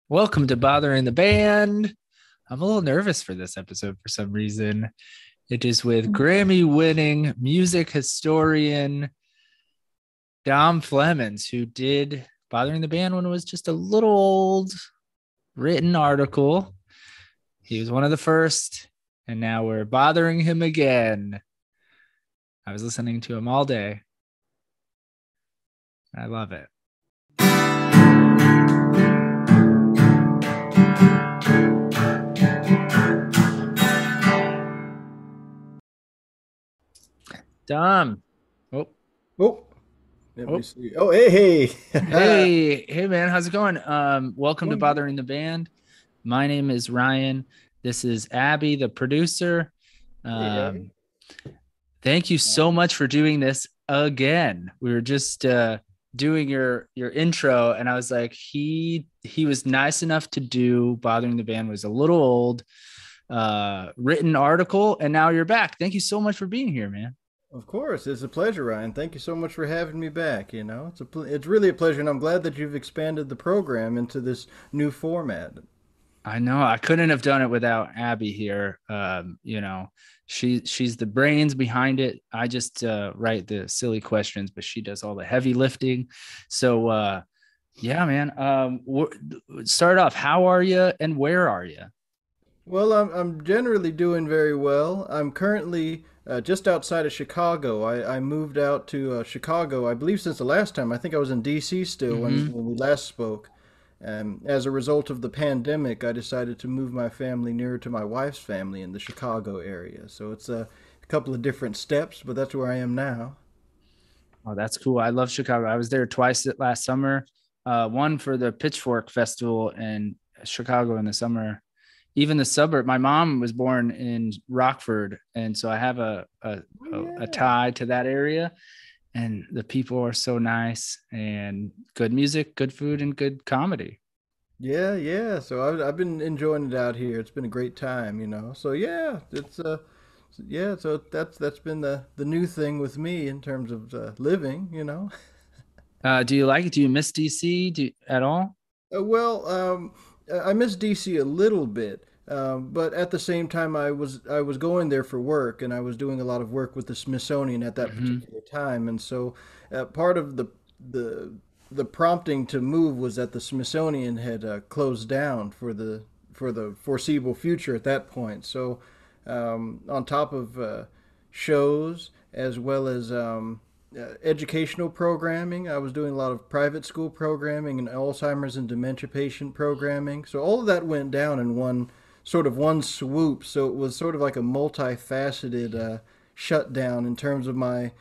Welcome to Bothering the Band. I'm a little nervous for this episode for some reason. It is with Grammy winning music historian Dom Flemons, who did Bothering the Band when it was just a little old written article. He was one of the first, and now we're bothering him again. I was listening to him all day. I love it. Dom. Oh, let me see. Oh, hey. Hey, man, how's it going? Welcome to Going good. Bothering the Band. My name is Ryan. This is Abby, the producer. Hey, Abby. Thank you so much for doing this again. We were just doing your intro, and I was like, he was nice enough to do Bothering the Band was a little old written article, and now you're back. Thank you so much for being here, man. Of course, it's a pleasure, Ryan. Thank you so much for having me back. It's really a pleasure, and I'm glad that you've expanded the program into this new format. I know I couldn't have done it without Abby here. She's the brains behind it. I just write the silly questions, but she does all the heavy lifting. So yeah, man. Start off. How are you, and where are you? Well, I'm generally doing very well. I'm currently just outside of Chicago. I moved out to Chicago, I believe, since the last time. I think I was in D.C. still when Mm-hmm. when we last spoke. As a result of the pandemic, I decided to move my family nearer to my wife's family in the Chicago area. So it's a couple of different steps, but that's where I am now. Oh, that's cool. I love Chicago. I was there twice last summer. One for the Pitchfork Festival in Chicago in the summer. Even the suburb. My mom was born in Rockford, and so I have Oh, a yeah. tie to that area. And the people are so nice, and good music, good food, and good comedy. Yeah. So I've been enjoying it out here. It's been a great time. So yeah, yeah. So that's been the new thing with me in terms of living. Do you like it? Do you miss DC at all? I miss DC a little bit, but at the same time, I was going there for work, and I was doing a lot of work with the Smithsonian at that Hmm. particular time, and so part of the the prompting to move was that the Smithsonian had closed down for the foreseeable future at that point. So, on top of shows as well as educational programming. I was doing a lot of private school programming and Alzheimer's and dementia patient programming. So all of that went down in one swoop. So it was sort of like a multifaceted shutdown in terms of my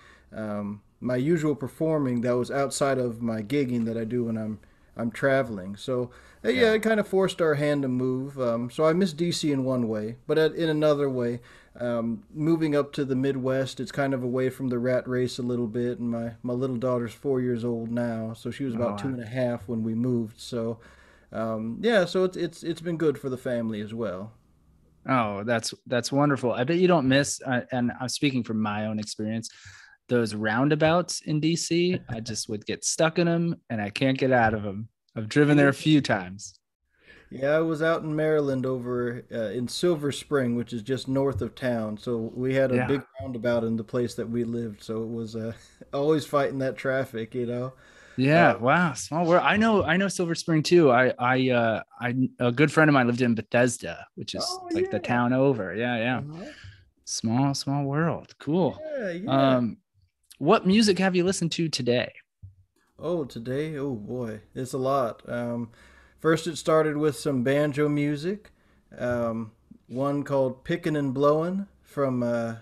usual performing that was outside of my gigging that I do when I'm traveling. So yeah, Yeah. it kind of forced our hand to move. So I miss DC in one way, but in another way, moving up to the Midwest, it's kind of away from the rat race a little bit. And my little daughter's 4 years old now, so she was about two Oh, and a half when we moved. So yeah, so it's been good for the family as well. oh, that's wonderful. I bet you don't miss, and I'm speaking from my own experience, those roundabouts in DC. I just would get stuck in them, and I can't get out of them. I've driven there a few times. Yeah, I was out in Maryland over in Silver Spring, which is just north of town. So we had a Yeah. big roundabout in the place that we lived. So it was always fighting that traffic. Uh, Yeah, wow, small world. I know Silver Spring too. I a good friend of mine lived in Bethesda, which is oh like the yeah. town over. Yeah, yeah. Uh-huh. Small world. Cool. Yeah. Um, what music have you listened to today? Oh, today, oh boy, it's a lot. First, it started with some banjo music, one called "Pickin' and Blowin'" from a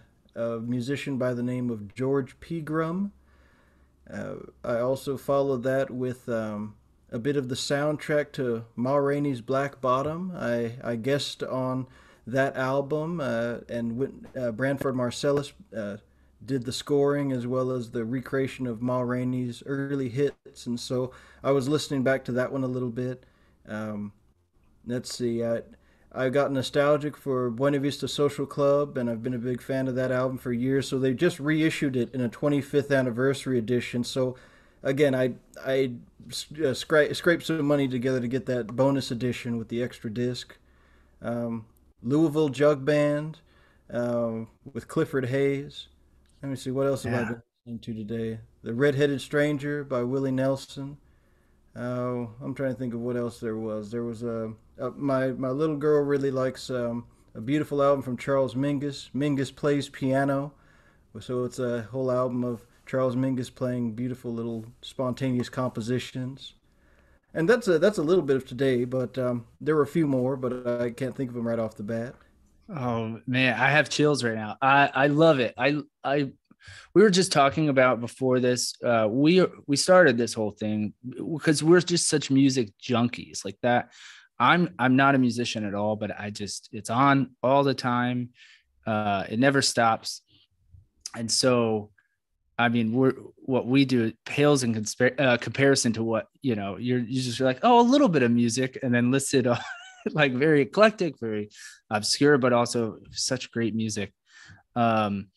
musician by the name of George Pegram. I also followed that with a bit of the soundtrack to Ma Rainey's Black Bottom. I guessed on that album, and Branford Marcellus did the scoring as well as the recreation of Ma Rainey's early hits, and so I was listening back to that one a little bit. Um, let's see, I got nostalgic for Buena Vista Social Club, and I've been a big fan of that album for years. So they just reissued it in a 25th anniversary edition. So again, I scraped some money together to get that bonus edition with the extra disc. Um, Louisville Jug Band with Clifford Hayes. Let me see, what else have I Yeah. been listening to today? The Red-Headed Stranger by Willie Nelson. I'm trying to think of what else there was. There was my little girl really likes a beautiful album from Charles Mingus. Mingus plays piano, so it's a whole album of Charles Mingus playing beautiful little spontaneous compositions. And that's a little bit of today, but there were a few more, but I can't think of them right off the bat. Oh man, I have chills right now. I love it. I we were just talking about before this. We started this whole thing because we're just such music junkies like that. I'm not a musician at all, but I just it's on all the time. It never stops. And so I mean, we're what we do pales in comparison to what you just like. Oh, a little bit of music, and then listed like very eclectic, very obscure, but also such great music. Um,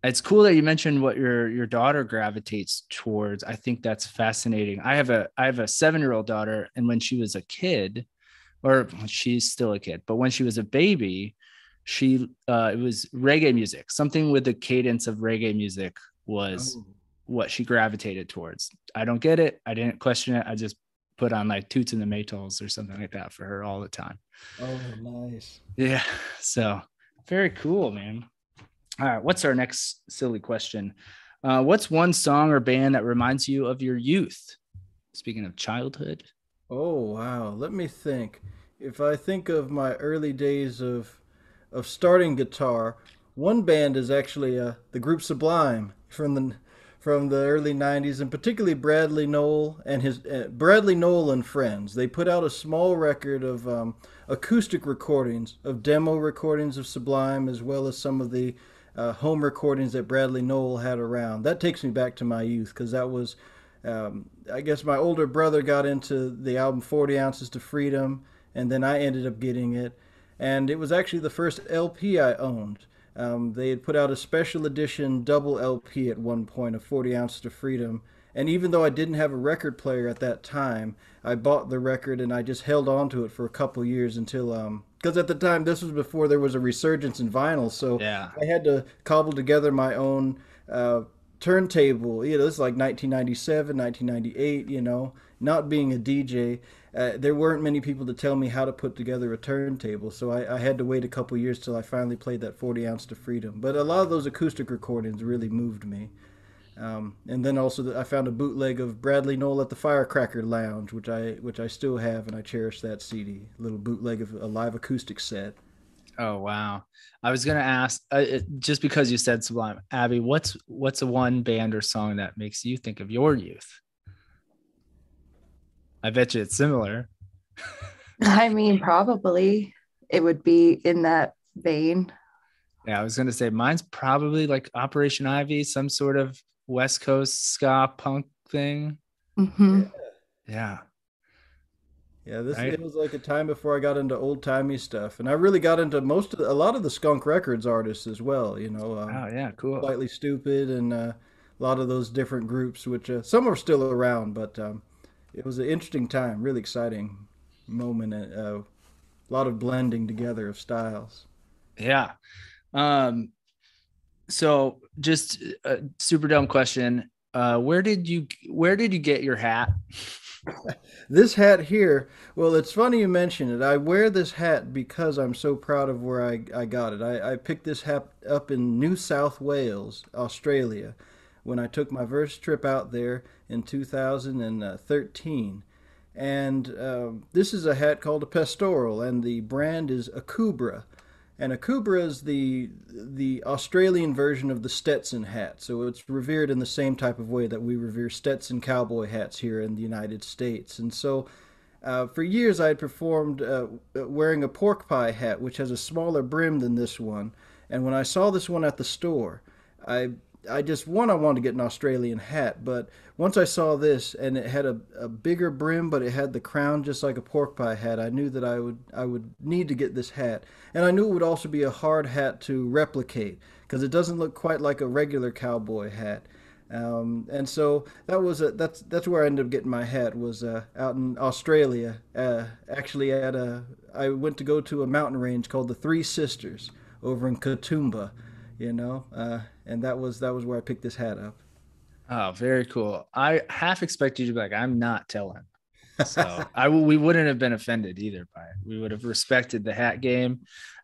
it's cool that you mentioned what your daughter gravitates towards. I think that's fascinating. I have a 7-year old daughter, and when she was a kid, or she's still a kid, but when she was a baby, she it was reggae music. Something with the cadence of reggae music was Oh, what she gravitated towards. I don't get it. I didn't question it. I just put on like Toots and the Maytals or something like that for her all the time. oh, nice. Yeah. So very cool, man. All right. What's our next silly question? What's one song or band that reminds you of your youth? Speaking of childhood. Oh, wow. Let me think. If I think of my early days of starting guitar, one band is actually the group Sublime from the early '90s, and particularly Bradley Noel and friends. They put out a small record of acoustic recordings, of demo recordings of Sublime, as well as some of the home recordings that Bradley Noel had around. That takes me back to my youth because that was I guess my older brother got into the album 40 Ounces to Freedom, and then I ended up getting it. And it was actually the first LP I owned. They had put out a special edition double LP at one point of 40 Ounces to Freedom. And even though I didn't have a record player at that time, I bought the record and I just held on to it for a couple years until, because at the time this was before there was a resurgence in vinyl, so Yeah. I had to cobble together my own turntable. This is like 1997, 1998. Not being a DJ, there weren't many people to tell me how to put together a turntable, so I had to wait a couple years till I finally played that 40 ounce to freedom. But a lot of those acoustic recordings really moved me. And then also I found a bootleg of Bradley Noel at the Firecracker Lounge, which I still have, and I cherish that CD. A little bootleg of a live acoustic set. Oh wow. I was gonna ask, just because you said Sublime, Abby, what's a one band or song that makes you think of your youth? I bet you it's similar. I mean, probably it would be in that vein. Yeah, I was gonna say mine's probably like Operation Ivy, some sort of West Coast ska punk thing. Yeah. Hmm. Yeah, Yeah, this right. it was like a time before I got into old timey stuff, and I really got into a lot of the Skunk Records artists as well. Oh yeah, cool. Slightly Stupid and a lot of those different groups, which some are still around, but it was an interesting time, really exciting moment, and a lot of blending together of styles. Yeah. Um, so just a super dumb question. Where did you get your hat? This hat here, well, it's funny you mention it. I wear this hat because I'm so proud of where I got it. I picked this hat up in New South Wales, Australia, when I took my first trip out there in 2013. And this is a hat called a pastoral, and the brand is a Kubra. And a Kubra is the Australian version of the Stetson hat. So it's revered in the same type of way that we revere Stetson cowboy hats here in the United States. And so for years I had performed wearing a pork pie hat, which has a smaller brim than this one. And when I saw this one at the store, I I just I wanted to get an Australian hat, but once I saw this and it had a bigger brim, but it had the crown just like a pork pie hat, I knew that I would need to get this hat, and I knew it would also be a hard hat to replicate because it doesn't look quite like a regular cowboy hat. And so that's where I ended up getting my hat, was out in Australia. Actually, I went to go to a mountain range called the Three Sisters over in Katoomba, and that was where I picked this hat up. Oh, very cool. I half expect you to be like, I'm not telling. So we wouldn't have been offended either by it. We would have respected the hat game.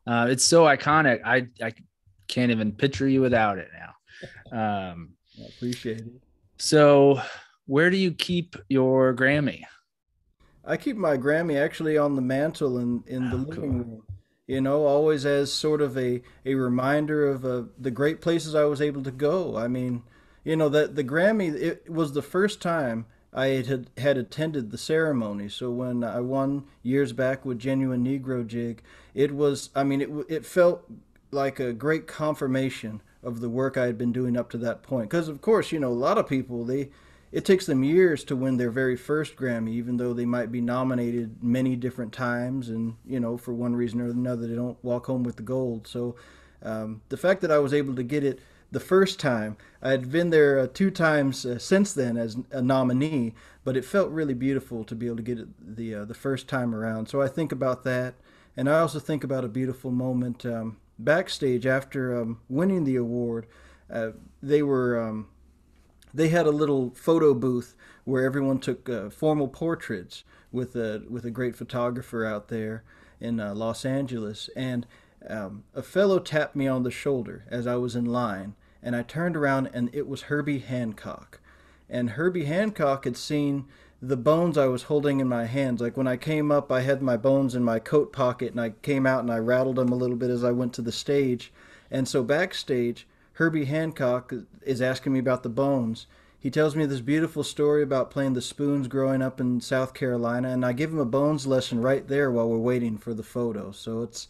It's so iconic. I can't even picture you without it now. I appreciate it. So where do you keep your Grammy? I keep my Grammy actually on the mantle in the Oh, living cool. room, always as sort of a reminder of the great places I was able to go. I mean, that the Grammy, it was the first time I had attended the ceremony. So when I won years back with Genuine Negro Jig, it was, I mean, it felt like a great confirmation of the work I had been doing up to that point. Because of course, a lot of people, it takes them years to win their very first Grammy, even though they might be nominated many different times, and for one reason or another, they don't walk home with the gold. So the fact that I was able to get it the first time, I had been there two times since then as a nominee, but it felt really beautiful to be able to get it the first time around. So I think about that, and I also think about a beautiful moment backstage after winning the award. Uh, they were. They had a little photo booth where everyone took formal portraits with a great photographer out there in Los Angeles. And a fellow tapped me on the shoulder as I was in line, and I turned around, and it was Herbie Hancock. And Herbie Hancock had seen the bones I was holding in my hands. Like when I came up, I had my bones in my coat pocket, and I came out and I rattled them a little bit as I went to the stage. And so backstage, Herbie Hancock is asking me about the bones. He tells me this beautiful story about playing the spoons growing up in South Carolina, and I give him a bones lesson right there while we're waiting for the photo. So it's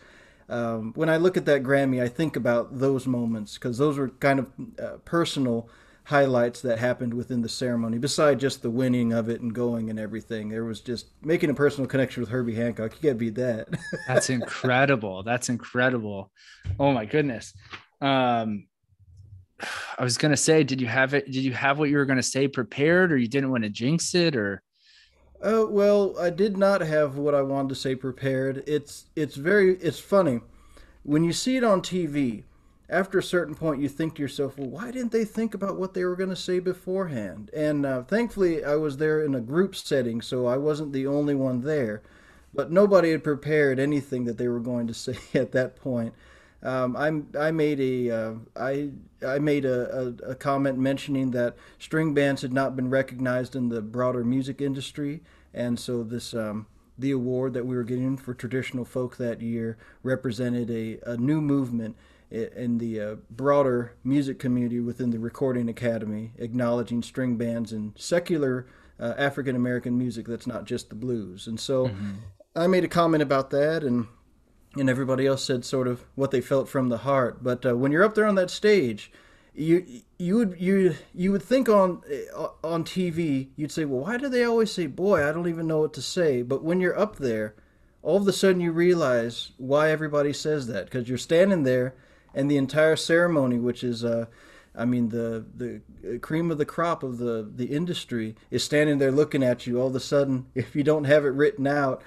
when I look at that Grammy, I think about those moments because those were kind of personal highlights that happened within the ceremony. Besides just the winning of it and going and everything, there was just making a personal connection with Herbie Hancock. You can't beat that. That's incredible. That's incredible. Oh my goodness. I was gonna say, did you have it? Did you have what you were gonna say prepared, or you didn't want to jinx it, or? Well, I did not have what I wanted to say prepared. It's funny when you see it on TV. After a certain point, you think to yourself, "Well, why didn't they think about what they were going to say beforehand?" And thankfully, I was there in a group setting, so I wasn't the only one there. But nobody had prepared anything that they were going to say at that point. I made I made a comment mentioning that string bands had not been recognized in the broader music industry, and so this the award that we were getting for traditional folk that year represented a new movement in the broader music community within the Recording Academy, acknowledging string bands and secular African American music that's not just the blues. And so Mhm. I made a comment about that, and everybody else said sort of what they felt from the heart. But when you're up there on that stage, you would think on TV, you'd say, well, why do they always say, boy, I don't even know what to say. But when you're up there, all of a sudden you realize why everybody says that, because you're standing there, and the entire ceremony, which is I mean, the cream of the crop of the industry is standing there looking at you. All of a sudden, if you don't have it written out,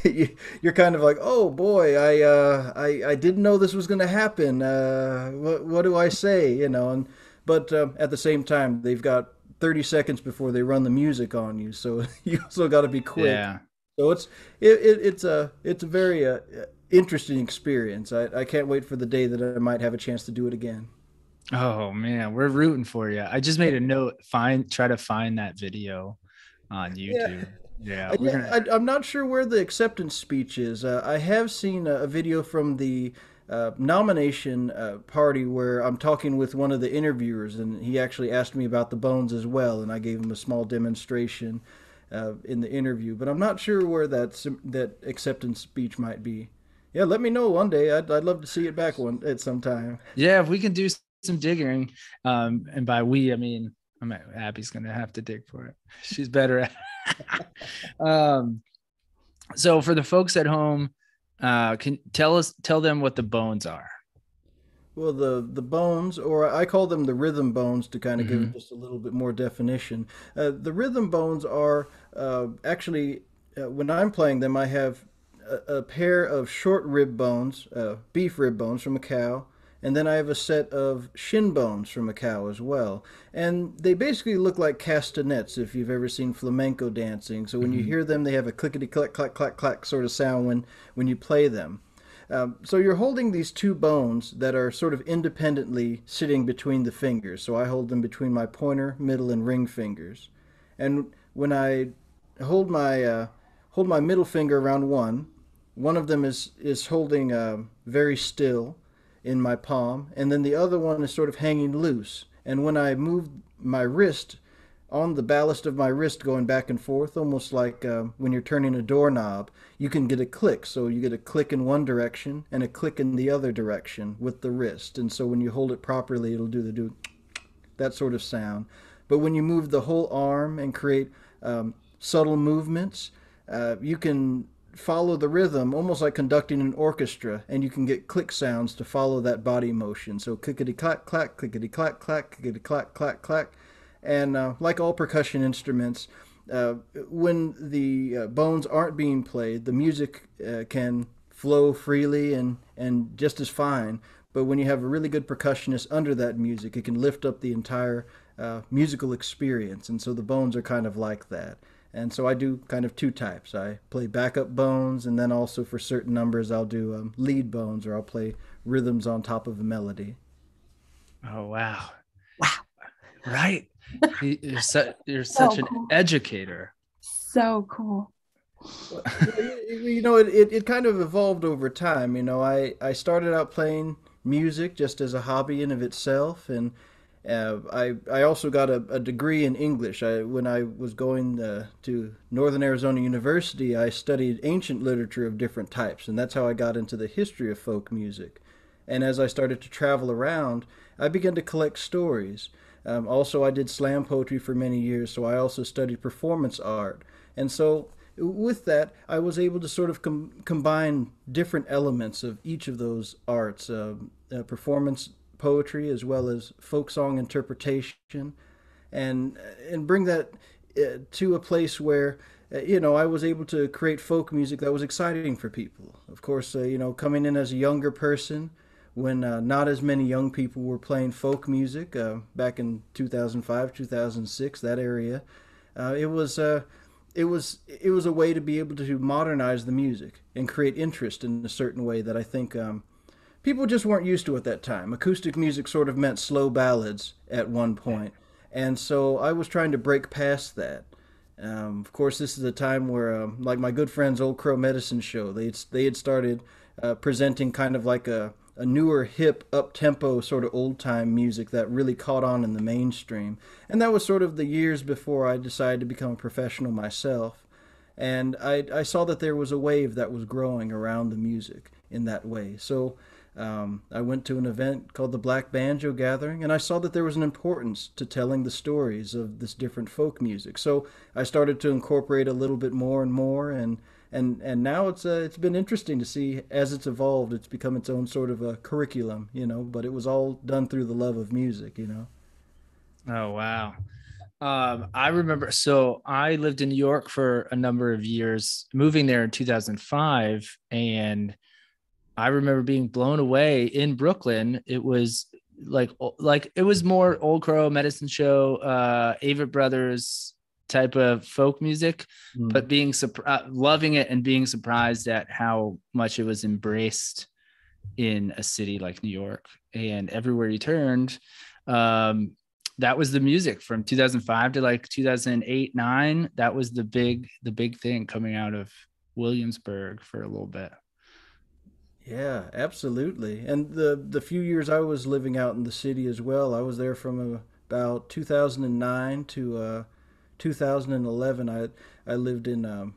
you're kind of like, oh boy, I didn't know this was going to happen. What do I say? But at the same time, they've got 30 seconds before they run the music on you, so you also got to be quick. Yeah. So it's a very interesting experience. I can't wait for the day that I might have a chance to do it again. Oh man, we're rooting for you. I just made a note. Try to find that video on Yeah, YouTube. Yeah, we're yeah. gonna. I'm not sure where the acceptance speech is. I have seen a video from the nomination party where I'm talking with one of the interviewers, and he actually asked me about the bones as well, and I gave him a small demonstration in the interview. But I'm not sure where that acceptance speech might be. Yeah, let me know one day. I'd love to see it back one at some time. Yeah, if we can do some digging, and by we, I mean Abby's gonna have to dig for it. She's better at. um, so for the folks at home, can tell them what the bones are. Well, the bones, or I call them the rhythm bones to kind of give it Hmm. just a little bit more definition. The rhythm bones are actually, when I'm playing them, I have a pair of short rib bones, beef rib bones from a cow, and then I have a set of shin bones from a cow as well. And they basically look like castanets if you've ever seen flamenco dancing. So when you Hmm. hear them, they have a clickety clack, clack, clack, clack sort of sound when you play them. So you're holding these two bones that are sort of independently sitting between the fingers. So I hold them between my pointer, middle, and ring fingers. And when I hold my hold my middle finger around one of them is holding very still in my palm, and then the other one is sort of hanging loose. And when I move my wrist on the ballast of my wrist going back and forth, almost like when you're turning a doorknob, you can get a click. So you get a click in one direction and a click in the other direction with the wrist. And so when you hold it properly, it'll do that sort of sound. But when you move the whole arm and create subtle movements, you can follow the rhythm almost like conducting an orchestra, and you can get click sounds to follow that body motion. So clickety clack clack, clickety clack clack, clickety clack clack clack. And like all percussion instruments, uh, when the bones aren't being played, the music can flow freely and just as fine. But when you have a really good percussionist under that music, it can lift up the entire musical experience. And so the bones are kind of like that. And so I do kind of two types. I play backup bones, and then also for certain numbers, I'll do lead bones, or I'll play rhythms on top of a melody. Oh, wow. Wow. Right. You're So such an cool. educator. So cool. Well, it kind of evolved over time. I started out playing music just as a hobby in of itself, and I also got a degree in English. When I was going to Northern Arizona University, I studied ancient literature of different types, and that's how I got into the history of folk music. And as I started to travel around, I began to collect stories. Also, I did slam poetry for many years, so I also studied performance art. And so, with that, I was able to sort of combine different elements of each of those arts, performance poetry as well as folk song interpretation, and and bring that to a place where I was able to create folk music that was exciting for people. Of course, coming in as a younger person when not as many young people were playing folk music back in 2005, 2006, that area. It was it was a way to be able to modernize the music and create interest in a certain way that I think people just weren't used to at that time. Acoustic music sort of meant slow ballads at one point, and so I was trying to break past that. Of course, this is a time where, like my good friend's Old Crow Medicine Show, they had started presenting kind of like a newer, hip, up tempo sort of old time music that really caught on in the mainstream. And that was sort of the years before I decided to become a professional myself. And I saw that there was a wave that was growing around the music in that way. So I went to an event called the Black Banjo Gathering, and I saw that there was an importance to telling the stories of this different folk music. So I started to incorporate a little bit more and more, and now it's been interesting to see as it's evolved. It's become its own sort of a curriculum, But it was all done through the love of music. Oh, wow. I remember, so I lived in New York for a number of years, moving there in 2005. And I remember being blown away in Brooklyn. It was like it was more Old Crow Medicine Show, Avett Brothers type of folk music, but Mm. being loving it and being surprised at how much it was embraced in a city like New York. And everywhere you turned, um, that was the music from 2005 to like 2008, 9. That was the big thing coming out of Williamsburg for a little bit. Yeah, absolutely. And the few years I was living out in the city as well, I was there from about 2009 to 2011. I lived in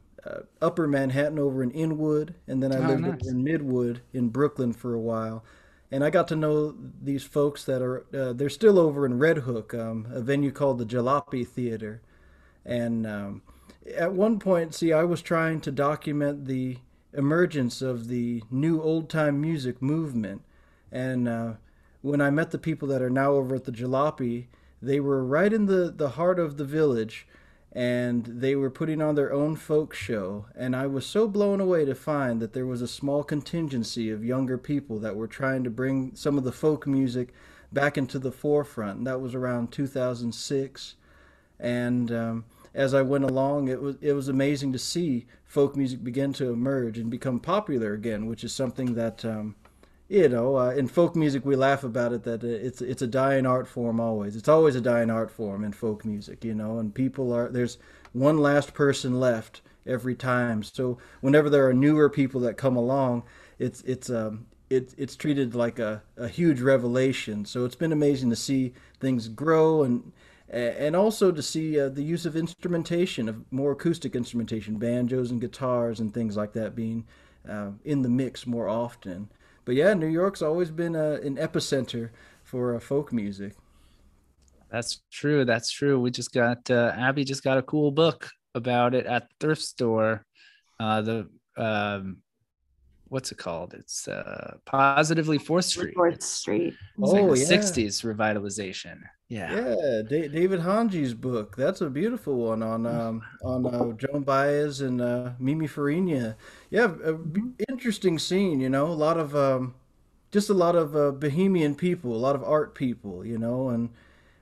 Upper Manhattan over in Inwood, and then I Oh, lived over nice. in Midwood in Brooklyn for a while. And I got to know these folks that are they're still over in Red Hook, a venue called the Jalopy Theater. And at one point, see, I was trying to document the emergence of the new old time music movement. And when I met the people that are now over at the Jalopy, they were right in the heart of the village, and they were putting on their own folk show. And I was so blown away to find that there was a small contingency of younger people that were trying to bring some of the folk music back into the forefront. And that was around 2006. And as I went along, it was amazing to see folk music begin to emerge and become popular again, which is something that in folk music we laugh about it that it's a dying art form always. It's always a dying art form in folk music, and there's one last person left every time. So whenever there are newer people that come along, it's treated like a huge revelation. So it's been amazing to see things grow and also to see the use of instrumentation, of more acoustic instrumentation, banjos and guitars and things like that being in the mix more often. But yeah, New York's always been an epicenter for folk music. That's true. That's true. We just got Abby just got a cool book about it at the thrift store. The what's it called? It's Positively 4th Street. 4th Street. It's like the 60s revitalization. Yeah, David Hanji's book. That's a beautiful one on Joan Baez and Mimi Farina. Yeah, interesting scene. A lot of just a lot of bohemian people, a lot of art people. And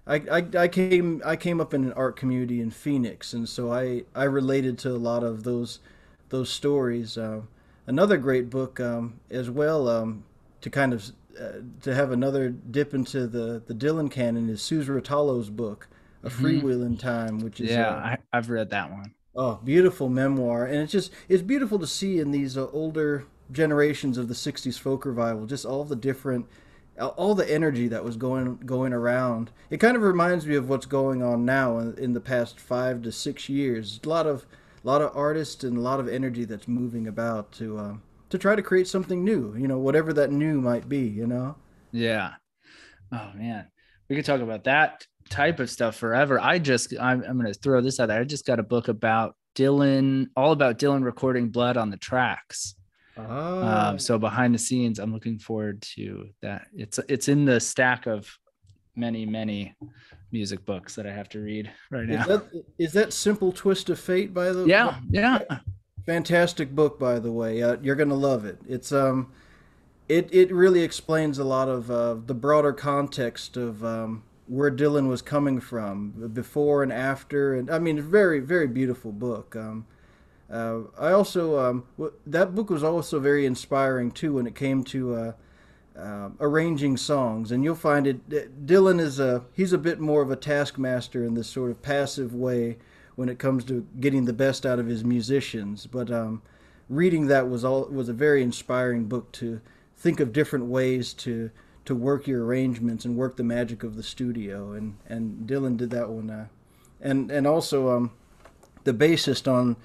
I came up in an art community in Phoenix, and so I related to a lot of those stories. Another great book as well, to kind of to have another dip into the Dylan canon, is Suze Rotolo's book, A Freewheelin' Time, which is I've read that one. Oh, beautiful memoir. And it's beautiful to see in these older generations of the 60s folk revival just all the energy that was going around. It kind of reminds me of what's going on now in the past 5 to 6 years. A lot of artists and a lot of energy that's moving about to try to create something new, whatever that new might be, Yeah. Oh man, we could talk about that type of stuff forever. I'm going to throw this out there. I just got a book about Dylan, all about Dylan recording blood on the tracks. So behind the scenes, I'm looking forward to that. It's in the stack of many music books that I have to read right now. Is that Simple Twist of Fate by the way? Yeah. Fantastic book, by the way. You're gonna love it. It's it really explains a lot of the broader context of where Dylan was coming from before and after, and I mean, a very, very beautiful book. I also that book was also very inspiring too when it came to arranging songs, and you'll find Dylan he's a bit more of a taskmaster in this sort of passive way when it comes to getting the best out of his musicians. But reading that was a very inspiring book to think of different ways to work your arrangements and work the magic of the studio, and Dylan did that one, and also the bassist on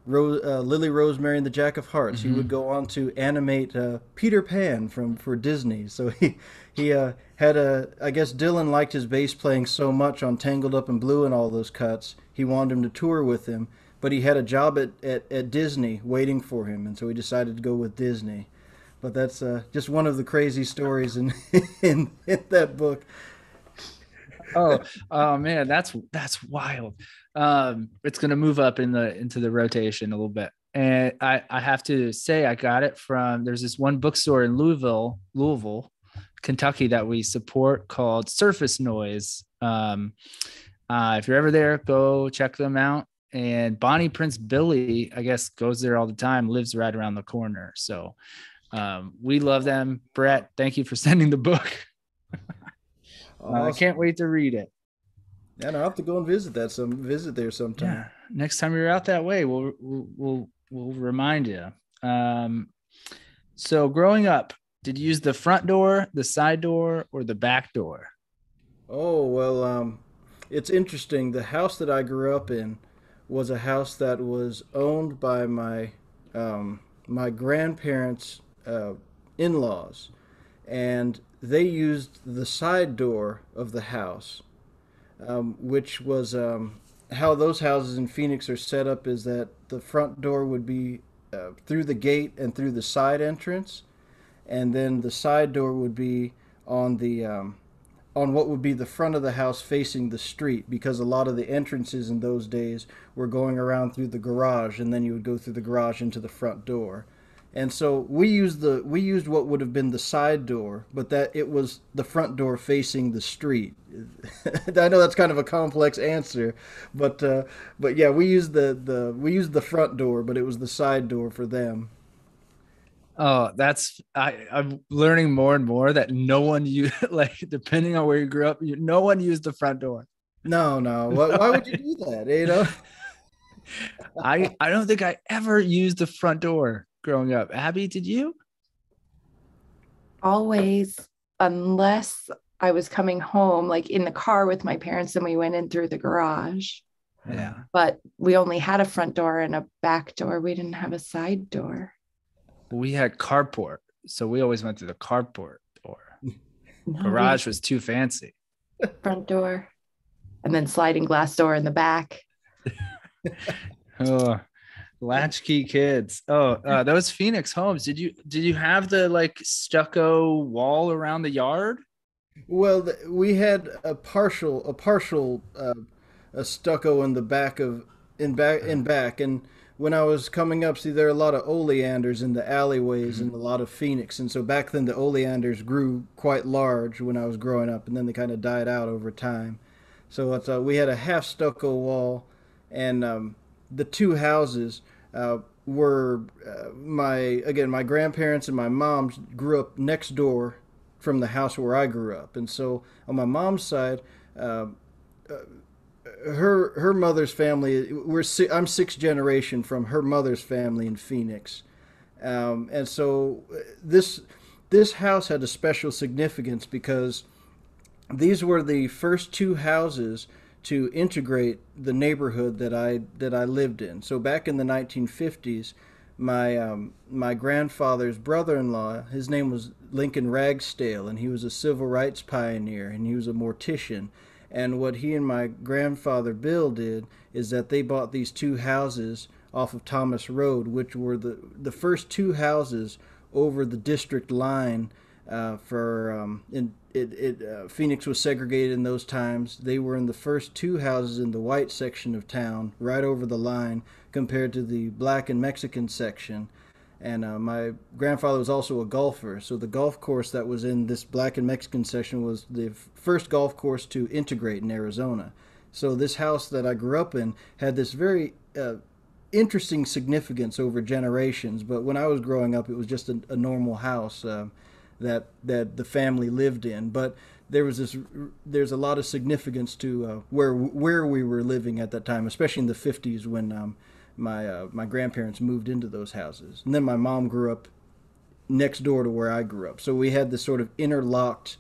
Lily Rosemary and the Jack of Hearts. He would go on to animate Peter Pan for Disney. So he had I guess Dylan liked his bass playing so much on Tangled Up in Blue and all those cuts. He wanted him to tour with him, but he had a job at Disney waiting for him, and so he decided to go with Disney. But that's just one of the crazy stories in that book. Oh man, that's wild. It's gonna move up into the rotation a little bit, and I have to say I got it from, there's this one bookstore in Louisville, Kentucky, that we support called Surface Noise. If you're ever there, go check them out. And Bonnie Prince Billy, I guess, goes there all the time, lives right around the corner. So we love them. Brett, thank you for sending the book. Awesome. I can't wait to read it. Yeah, and I'll have to go and visit there sometime. Yeah, next time you're out that way, we'll remind you. So growing up, did you use the front door, the side door, or the back door? Oh, well, it's interesting. The house that I grew up in was a house that was owned by my grandparents' in-laws, and they used the side door of the house, which was how those houses in Phoenix are set up, is that the front door would be through the gate and through the side entrance, and then the side door would be on the on what would be the front of the house facing the street, because a lot of the entrances in those days were going around through the garage, and then you would go through the garage into the front door. And so we used what would have been the side door, but that it was the front door facing the street. I know that's kind of a complex answer, but yeah, we used the front door, but it was the side door for them. Oh, I'm learning more and more that no one you like depending on where you grew up, no one used the front door. No, no. Why would you do that? You know? I don't think I ever used the front door growing up. Abby, did you? Always, unless I was coming home, like in the car with my parents, and we went in through the garage. Yeah. But we only had a front door and a back door. We didn't have a side door. We had carport, so we always went through the carport door. No, Garage was too fancy. front door, and then sliding glass door in the back. Oh, latchkey kids. Oh, that was Phoenix Homes. Did you have the like stucco wall around the yard? Well, we had a stucco in the back of in back, and when I was coming up, see, there are a lot of oleanders in the alleyways and a lot of Phoenix, and so back then the oleanders grew quite large when I was growing up, and then they kind of died out over time. So we had a half stucco wall, and the two houses were my grandparents and my mom grew up next door from the house where I grew up, and so on my mom's side, uh, her mother's family, I'm sixth generation from her mother's family in Phoenix, and so this house had a special significance because these were the first two houses to integrate the neighborhood that I lived in. So back in the 1950s, my grandfather's brother-in-law, his name was Lincoln Ragsdale, and he was a civil rights pioneer, and he was a mortician. And what he and my grandfather Bill did is that they bought these two houses off of Thomas Road, which were the first two houses over the district line Phoenix was segregated in those times. They were in the first two houses in the white section of town, right over the line, compared to the black and Mexican section. And my grandfather was also a golfer, so the golf course that was in this black and Mexican section was the first golf course to integrate in Arizona. So this house that I grew up in had this very interesting significance over generations. But when I was growing up, it was just a normal house that the family lived in. But there's a lot of significance to where we were living at that time, especially in the 50s when my grandparents moved into those houses, and then my mom grew up next door to where I grew up. So we had this sort of interlocked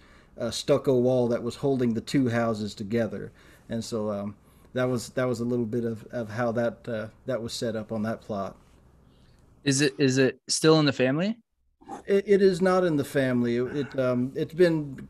stucco wall that was holding the two houses together, and so that was a little bit of how that was set up on that plot. Is it still in the family? It is not in the family. It's been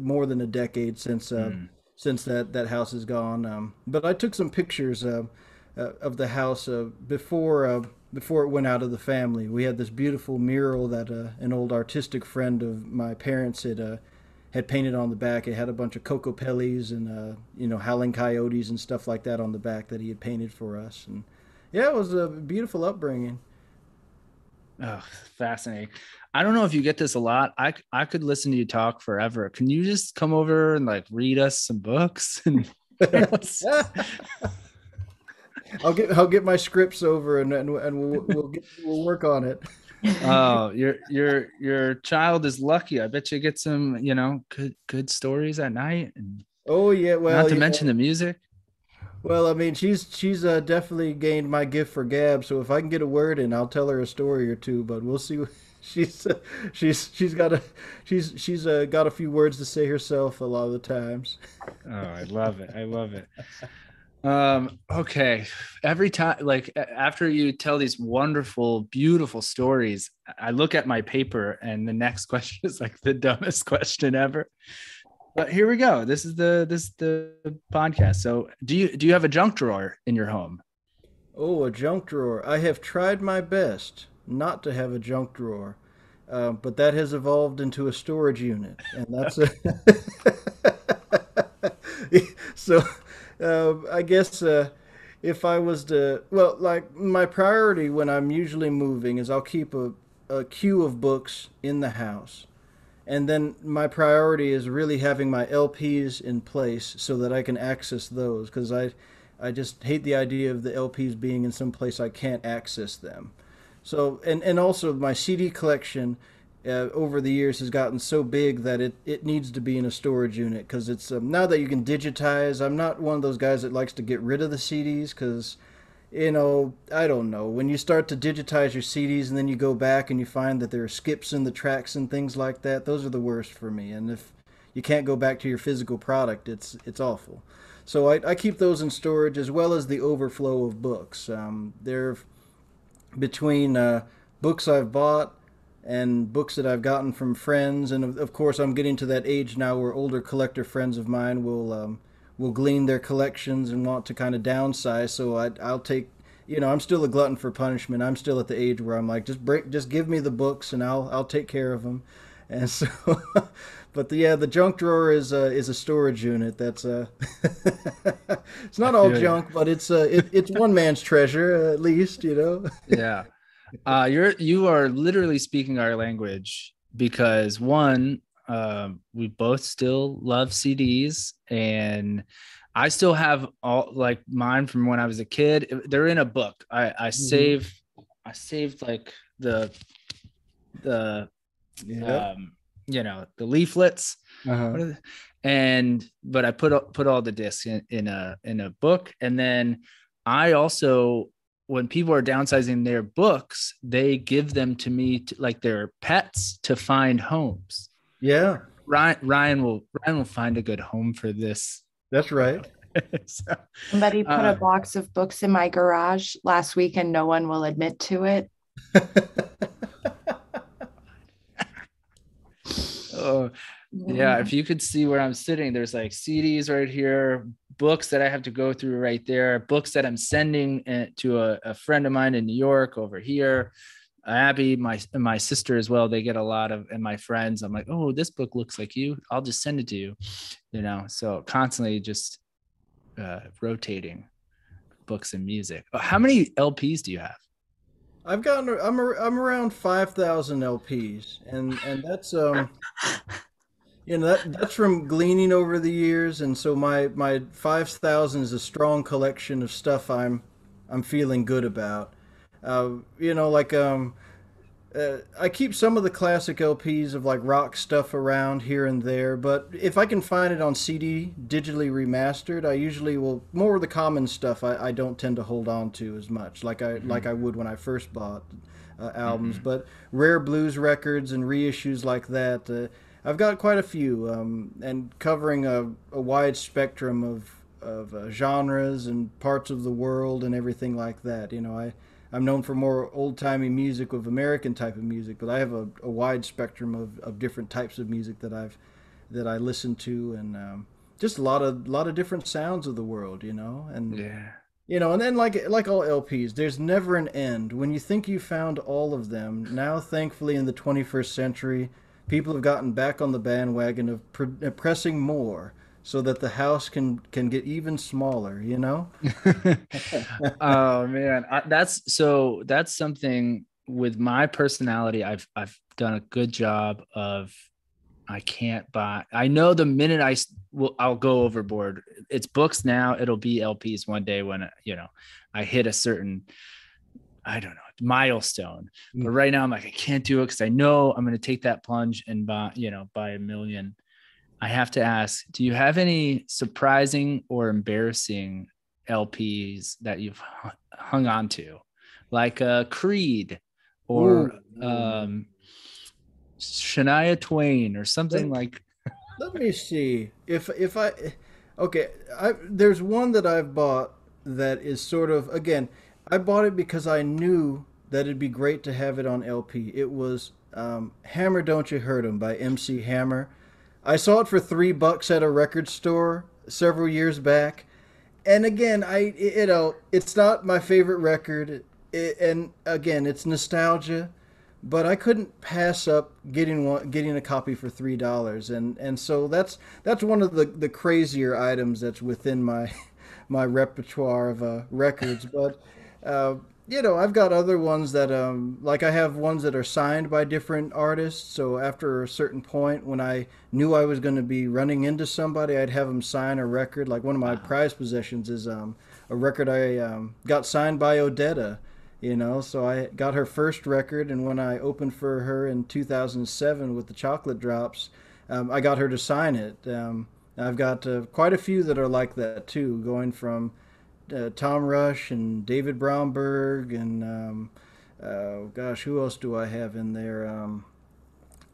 more than a decade since that house is gone. But I took some pictures of the house before it went out of the family. We had this beautiful mural that an old artistic friend of my parents had painted on the back. It had a bunch of cocopellis and howling coyotes and stuff like that on the back that he had painted for us. And yeah, it was a beautiful upbringing. Oh, fascinating. I don't know if you get this a lot. I could listen to you talk forever. Can you just come over and like read us some books? And I'll get my scripts over and we'll work on it. Oh, your child is lucky. I bet you get some, good stories at night. And oh yeah, well, not to mention the music. Well, I mean, she's definitely gained my gift for gab. So if I can get a word in, I'll tell her a story or two. But we'll see. She's got a few words to say herself a lot of the times. Oh, I love it. I love it. Okay. Every time, like after you tell these wonderful, beautiful stories, I look at my paper and the next question is like the dumbest question ever. But here we go. This is the podcast. So do you have a junk drawer in your home? Oh, a junk drawer. I have tried my best not to have a junk drawer. but that has evolved into a storage unit, and that's a so. I guess if I was to, well, like my priority when I'm usually moving is I'll keep a queue of books in the house. And then my priority is really having my LPs in place so that I can access those because I just hate the idea of the LPs being in some place I can't access them. So, and also my CD collection over the years has gotten so big that it needs to be in a storage unit because it's now that you can digitize. I'm not one of those guys that likes to get rid of the CDs because I don't know. When you start to digitize your CDs and then you go back and you find that there are skips in the tracks and things like that, those are the worst for me. And if you can't go back to your physical product, it's awful. So I keep those in storage as well as the overflow of books. They're between books I've bought and books that I've gotten from friends, and of course I'm getting to that age now where older collector friends of mine will glean their collections and want to kind of downsize. So I'll take, I'm still a glutton for punishment. I'm still at the age where I'm like, just give me the books and I'll take care of them. And so, but the junk drawer is a storage unit. That's it's not all junk, but it's one man's treasure at least, Yeah. You are literally speaking our language because one, we both still love CDs, and I still have all like mine from when I was a kid. They're in a book. I saved like the yeah. The leaflets, Uh-huh. but I put all the discs in a book, and then I also, when people are downsizing their books, they give them to me like their pets to find homes. Yeah, Ryan will find a good home for this. that's right. So, Somebody put a box of books in my garage last week and no one will admit to it. oh yeah, if you could see where I'm sitting, there's like CDs right here, books that I have to go through right there, books that I'm sending to a friend of mine in New York over here. Abby, my sister as well, they get a lot of, and my friends, I'm like, oh, this book looks like you, I'll just send it to you, so constantly just rotating books and music. How many LPs do you have? I'm around 5,000 LPs, and that's that's from gleaning over the years, and so my 5,000 is a strong collection of stuff I'm feeling good about. Like I keep some of the classic LPs of like rock stuff around here and there, but if I can find it on CD, digitally remastered, I usually will more of the common stuff. I don't tend to hold on to as much, like I would when I first bought albums. But rare blues records and reissues like that, I've got quite a few, and covering a wide spectrum of genres and parts of the world and everything like that. I'm known for more old-timey music of American type of music, but I have a wide spectrum of different types of music that I listen to, and just a lot of different sounds of the world, and Yeah. and then like all LPs, there's never an end. When you think you found all of them, now thankfully in the 21st century, people have gotten back on the bandwagon of pressing more so that the house can get even smaller. Oh man, that's something with my personality. I've done a good job of. I can't buy. I know the minute I'll go overboard. It's books now. It'll be LPs one day when I hit a certain, I don't know, milestone. But right now I'm like, I can't do it because I know I'm going to take that plunge and buy a million. I have to ask, do you have any surprising or embarrassing LPs that you've hung on to, like Creed or Shania Twain or something like? Let me see if I okay. There's one that I've bought that is sort of, again, I bought it because I knew that it'd be great to have it on LP. It was Hammer Don't You Hurt 'Em by MC Hammer. I saw it for $3 at a record store several years back, and again, it's not my favorite record, and again, it's nostalgia, but I couldn't pass up getting a copy for $3, and so that's one of the crazier items that's within my my repertoire of records. But uh, I've got other ones that like I have ones that are signed by different artists. So after a certain point, when I knew I was going to be running into somebody, I'd have them sign a record. Like one of my Wow. prized possessions is a record I got signed by Odetta. So I got her first record, and when I opened for her in 2007 with the Chocolate Drops, I got her to sign it. I've got quite a few that are like that too, going from Tom Rush and David Bromberg and gosh, who else do I have in there?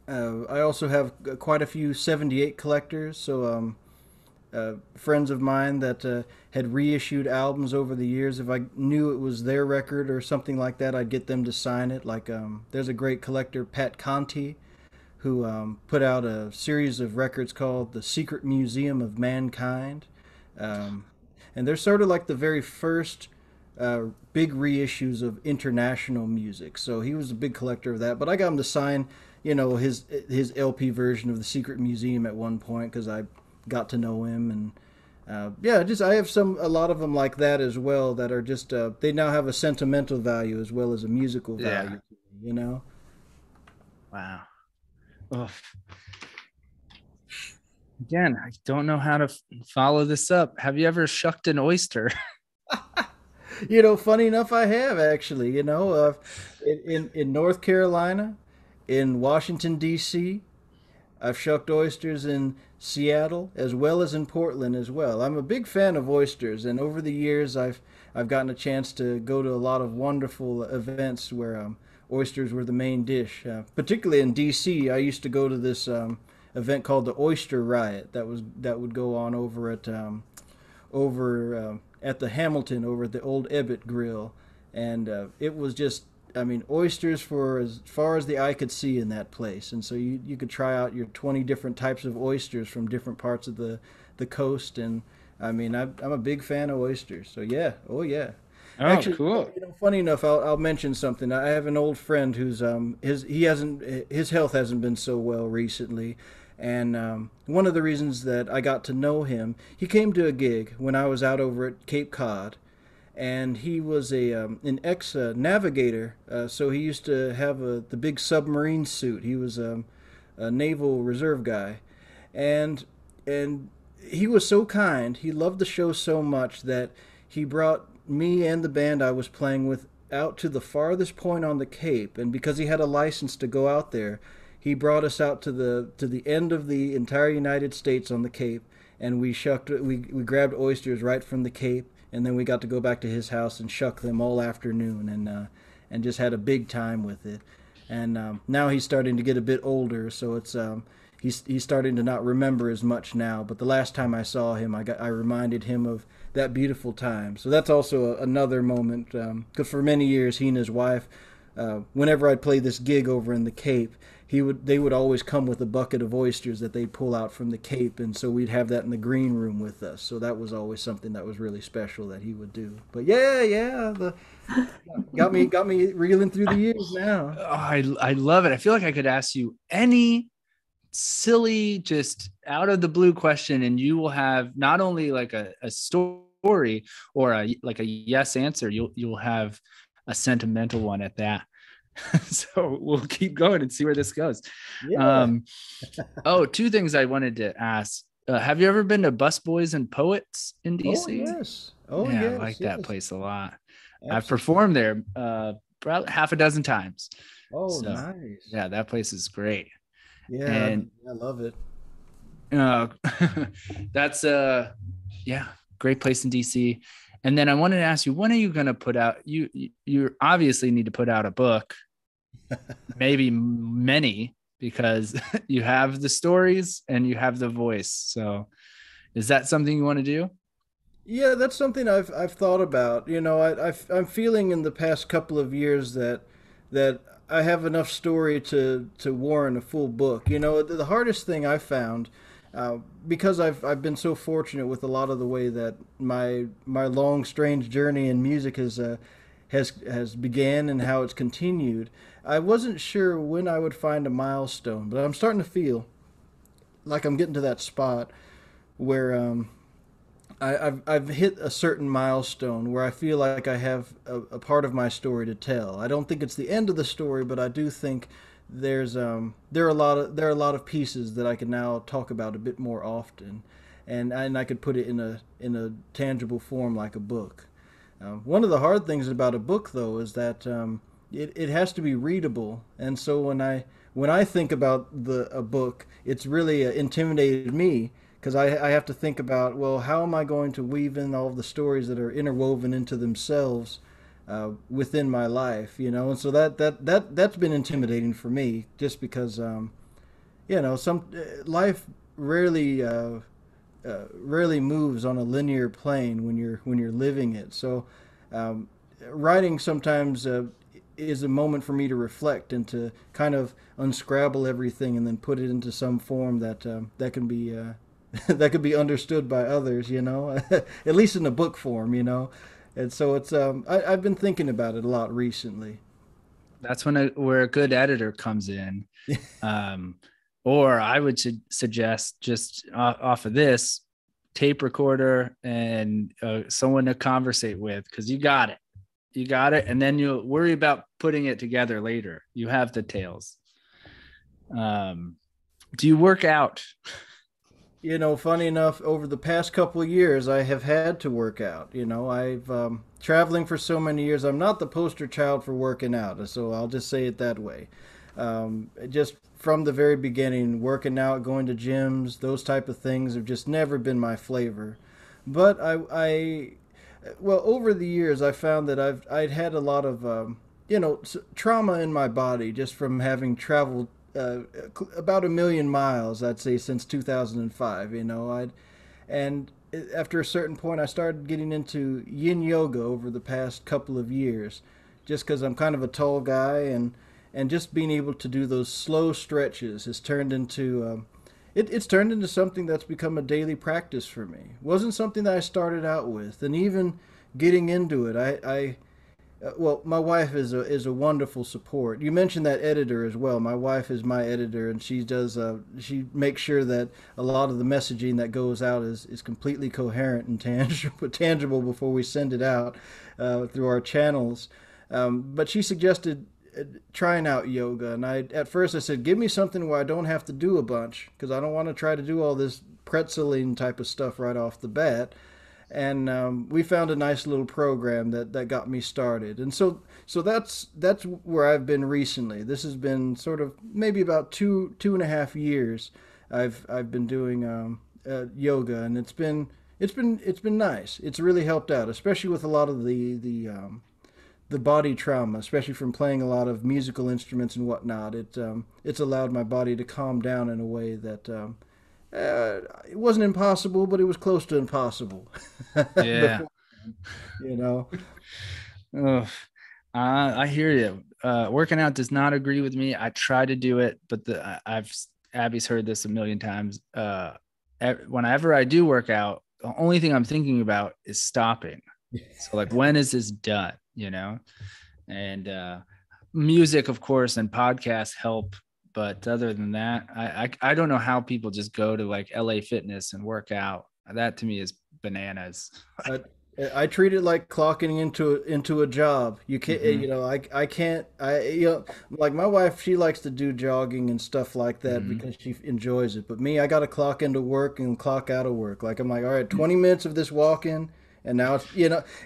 I also have quite a few '78 collectors. So friends of mine that had reissued albums over the years. If I knew it was their record or something like that, I'd get them to sign it. Like there's a great collector, Pat Conti, who put out a series of records called The Secret Museum of Mankind. Um, and they're sort of like the very first big reissues of international music. So he was a big collector of that. But I got him to sign, his LP version of The Secret Museum at one point because I got to know him. And yeah, just I have a lot of them like that as well that are just they now have a sentimental value as well as a musical Yeah. value to me, you know. Wow. Ugh. Again, I don't know how to follow this up. Have you ever shucked an oyster? Funny enough, I have actually. In North Carolina, in Washington D.C., I've shucked oysters in Seattle as well as in Portland as well. I'm a big fan of oysters, and over the years, I've gotten a chance to go to a lot of wonderful events where oysters were the main dish. Particularly in D.C., I used to go to this event called the Oyster Riot that would go on over at the Hamilton over at the old Ebbett Grill, and it was just, I mean, oysters for as far as the eye could see in that place. And so you could try out your 20 different types of oysters from different parts of the coast. And I mean, I'm a big fan of oysters. So yeah, oh yeah. Oh, Actually, cool. funny enough, I'll mention something. I have an old friend who's his health hasn't been so well recently, and one of the reasons that I got to know him, he came to a gig when I was out over at Cape Cod, and he was an ex navigator. So he used to have the big submarine suit. He was a naval reserve guy, and he was so kind. He loved the show so much that he brought me and the band I was playing with out to the farthest point on the Cape. And because he had a license to go out there, he brought us out to the end of the entire United States on the Cape, and we grabbed oysters right from the Cape, and then we got to go back to his house and shuck them all afternoon, and just had a big time with it. And now he's starting to get a bit older, so it's he's starting to not remember as much now. But the last time I saw him, I reminded him of that beautiful time. So that's also another moment, because for many years he and his wife, whenever I'd play this gig over in the Cape, they would always come with a bucket of oysters that they'd pull out from the Cape, and so we'd have that in the green room with us. So that was always something that was really special that he would do. But yeah, the got me reeling through the years now. Oh, I love it. I feel like I could ask you any silly, just out of the blue question, and you will have not only like a story or like a yes answer, you'll have a sentimental one at that. So we'll keep going and see where this goes. Yeah. Oh, two things I wanted to ask. Have you ever been to Busboys and Poets in Oh DC? yes. Oh Yeah, I yes. like Yes. that place a lot. I've Absolutely. performed there probably half a dozen times. Oh, So nice. yeah, that place is great. Yeah, And I love it. uh, that's yeah, great place in DC. And then I wanted to ask you, when are you going to put out, you obviously need to put out a book, maybe many, because you have the stories and you have the voice. So is that something you want to do? Yeah, that's something I've thought about. I'm feeling in the past couple of years that I have enough story to warrant a full book. The hardest thing I found, because I've been so fortunate with a lot of the way that my long strange journey in music has began and how it's continued. I wasn't sure when I would find a milestone, but I'm starting to feel like I'm getting to that spot where I've hit a certain milestone where I feel like I have a part of my story to tell. I don't think it's the end of the story, but I do think there are a lot of pieces that I can now talk about a bit more often, and I could put it in a tangible form like a book. One of the hard things about a book, though, is that it has to be readable, and so when I think about a book, it's really intimidated me because I have to think about, well, how am I going to weave in all of the stories that are interwoven into themselves within my life, and so that's been intimidating for me, just because some life rarely moves on a linear plane when you're living it. So writing sometimes is a moment for me to reflect and to kind of unscrabble everything and then put it into some form that can be that could be understood by others, at least in a book form. And so I've been thinking about it a lot recently. That's where a good editor comes in. Or I would suggest, just off of this, tape recorder and someone to conversate with, because you got it. And then you'll worry about putting it together later. You have the tales. Do you work out? Funny enough, over the past couple of years, I have had to work out. I've traveling for so many years. I'm not the poster child for working out, so I'll just say it that way. Just from the very beginning, working out, going to gyms, those type of things have just never been my flavor. But well, over the years, I found that I'd had a lot of trauma in my body just from having traveled about 1,000,000 miles, I'd say, since 2005. And after a certain point, I started getting into yin yoga over the past couple of years, just because I'm kind of a tall guy, and just being able to do those slow stretches has turned into it's turned into something that's become a daily practice for me. It wasn't something that I started out with, and even getting into it, well, my wife is a wonderful support. You mentioned that editor as well. My wife is my editor, and she makes sure that a lot of the messaging that goes out is completely coherent and tangible before we send it out through our channels. But she suggested trying out yoga, and at first I said, give me something where I don't have to do a bunch, because I don't want to try to do all this pretzeling type of stuff right off the bat. And we found a nice little program that got me started. And so that's where I've been recently. This has been sort of maybe about two and a half years I've been doing yoga, and it's been nice. It's really helped out, especially with a lot of the body trauma, especially from playing a lot of musical instruments and whatnot. It's allowed my body to calm down in a way that it wasn't impossible, but it was close to impossible. Yeah. Before, Oh, I hear you. Working out does not agree with me. I try to do it, but Abby's heard this a million times. Whenever I do work out, the only thing I'm thinking about is stopping. So like, when is this done? And music, of course, and podcasts help. But other than that, I don't know how people just go to like LA Fitness and work out. That to me is bananas. I treat it like clocking into a job. You can't, I can't, like my wife, she likes to do jogging and stuff like that because she enjoys it. But me, I got to clock into work and clock out of work. Like I'm like, all right, 20 minutes of this walking, and now it's,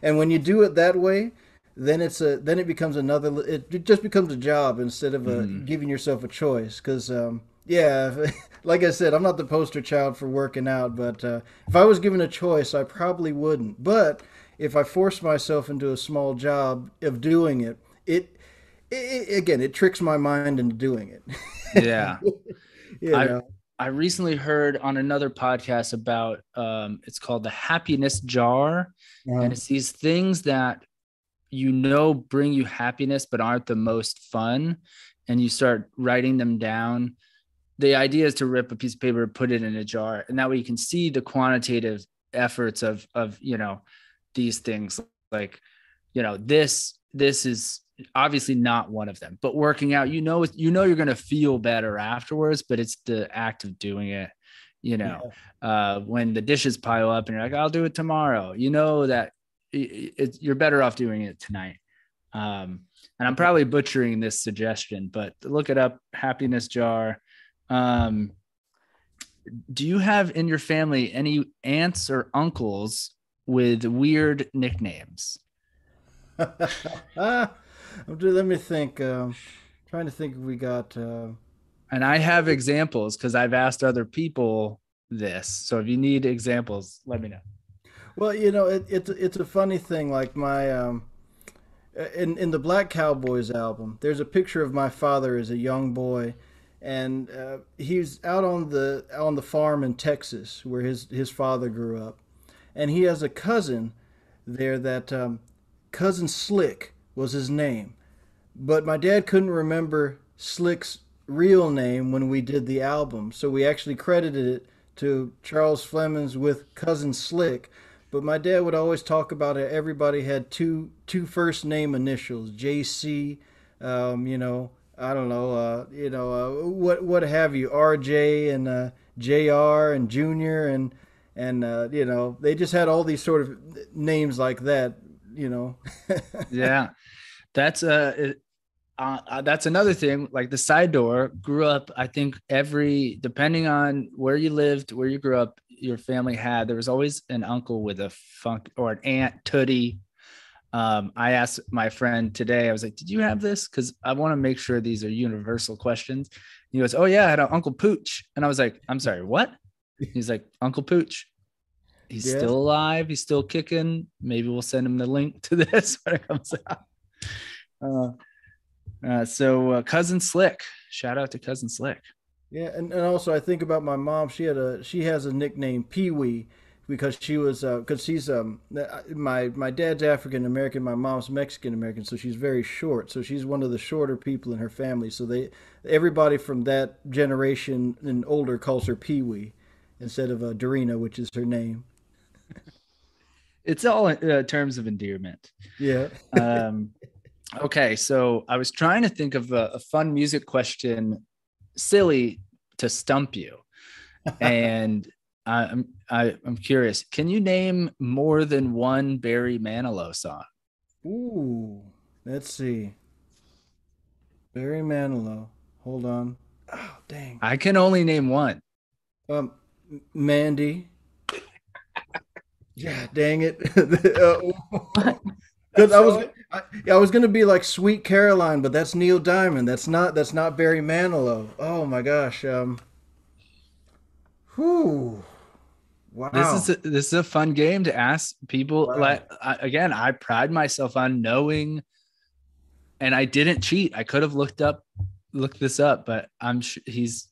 and when you do it that way, then it becomes it just becomes a job instead of giving yourself a choice. Because yeah, like I said, I'm not the poster child for working out, but if I was given a choice, I probably wouldn't. But if I forced myself into a small job of doing it, it tricks my mind into doing it. Yeah. you know? I recently heard on another podcast about it's called the happiness jar. And it's these things that bring you happiness but aren't the most fun, and you start writing them down. The idea is to rip a piece of paper, put it in a jar, and that way you can see the quantitative efforts of these things. Like this this is obviously not one of them, but working out, you're going to feel better afterwards, but it's the act of doing it, when the dishes pile up and you're like, I'll do it tomorrow, that you're better off doing it tonight. And I'm probably butchering this suggestion, but look it up, happiness jar. Do you have in your family any aunts or uncles with weird nicknames? Let me think. Trying to think if we got. And I have examples because I've asked other people this. So if you need examples, let me know. Well, it's a funny thing. Like my in the Black Cowboys album, there's a picture of my father as a young boy, and he's out on the farm in Texas where his father grew up, and he has a cousin there that Cousin Slick was his name, but my dad couldn't remember Slick's real name when we did the album, so we actually credited it to Charles Flemons with Cousin Slick. But my dad would always talk about it. Everybody had two first name initials, JC. I don't know. What have you, RJ and JR and Junior and they just had all these sort of names like that. Yeah, that's another thing. Like the side door grew up, I think depending on where you lived, where you grew up, your family there was always an uncle with a funk or an aunt Tootie. I asked my friend today, I was like, did you have this? Because I want to make sure these are universal questions. He goes, oh yeah, I had an Uncle Pooch. And I was like, I'm sorry, what? He's like, Uncle Pooch. He's still alive. He's still kicking. Maybe we'll send him the link to this when it comes out. So Cousin Slick, shout out to Cousin Slick. Yeah, and also I think about my mom. She has a nickname Pee Wee because she's my dad's African American, my mom's Mexican American, so she's very short. So she's one of the shorter people in her family. So everybody from that generation and older calls her Pee Wee instead of Dorina, which is her name. It's all in terms of endearment. Yeah. Okay, so I was trying to think of a fun music question, silly to stump you, and I'm curious. Can you name more than one Barry Manilow song? Ooh, let's see. Barry Manilow. Hold on. Oh, dang. I can only name one. Mandy. Yeah, dang it. I was gonna be like Sweet Caroline, but that's Neil Diamond. That's not Barry Manilow. Oh my gosh. Whew. Wow. This is a fun game to ask people. Wow. I pride myself on knowing, and I didn't cheat. I could have looked this up, but I'm sure he's.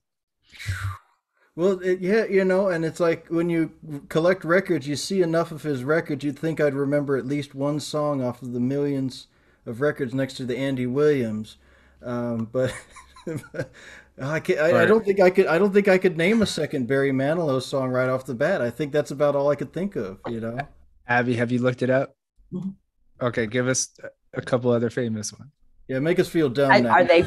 Well, and it's like when you collect records, you see enough of his records, you'd think I'd remember at least one song off of the millions of records next to the Andy Williams. But I don't think I could name a second Barry Manilow song right off the bat. I think that's about all I could think of. Abby, have you looked it up? Okay, give us a couple other famous ones. Yeah, make us feel dumb now. Are they?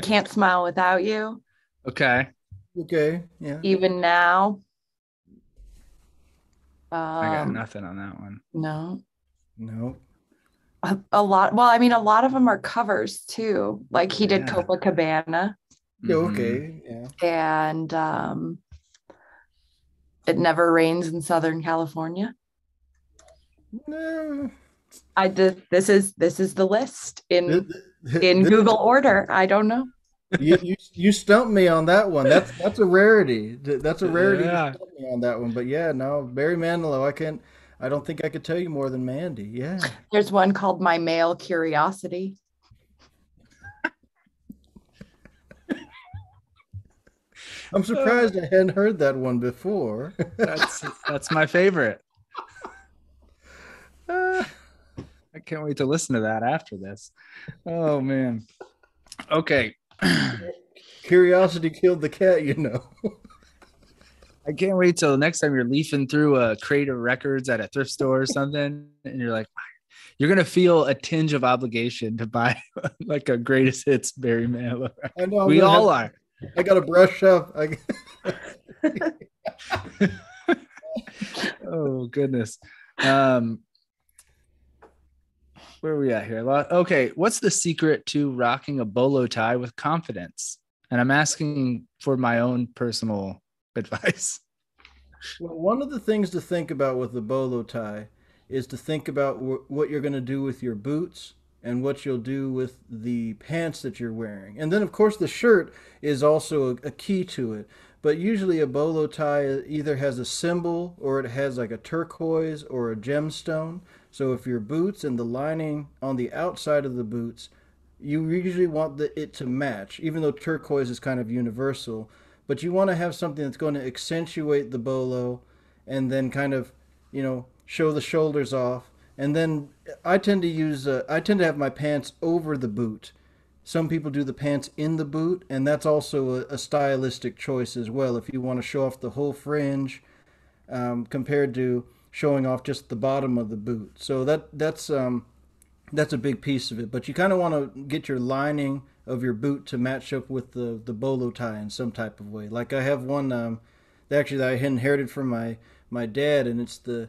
Can't Smile Without You. Okay. Yeah. Even Now. I got nothing on that one. No. A lot. Well, I mean, a lot of them are covers too. Like he did Copacabana. Yeah, okay. Yeah. And It Never Rains in Southern California. No. This is the list in Google order. I don't know. You stumped me on that one. That's a rarity. That's a rarity to stump me on that one. But yeah, no, Barry Manilow. I don't think I could tell you more than Mandy. Yeah. There's one called My Male Curiosity. I'm surprised I hadn't heard that one before. That's my favorite. I can't wait to listen to that after this. Oh man. Okay. Curiosity killed the cat, I can't wait till next time you're leafing through a crate of records at a thrift store or something, and you're like, You're gonna feel a tinge of obligation to buy like a greatest hits Barry Manilow I record. know I'm We gonna all have. are. I got to brush up. Oh goodness. Um, where are we at here? Okay, what's the secret to rocking a bolo tie with confidence? And I'm asking for my own personal advice. Well, one of the things to think about with the bolo tie is to think about what you're going to do with your boots and what you'll do with the pants that you're wearing. And then, of course, the shirt is also a key to it. But usually, a bolo tie either has a symbol or it has like a turquoise or a gemstone. So, if your boots and the lining on the outside of the boots, you usually want it to match, even though turquoise is kind of universal. But you want to have something that's going to accentuate the bolo and then kind of, show the shoulders off. And then I tend to have my pants over the boot. Some people do the pants in the boot, and that's also a stylistic choice as well. If you want to show off the whole fringe, compared to showing off just the bottom of the boot. So that's a big piece of it. But you kind of want to get your lining of your boot to match up with the bolo tie in some type of way. Like I have one actually that I inherited from my dad, and it's the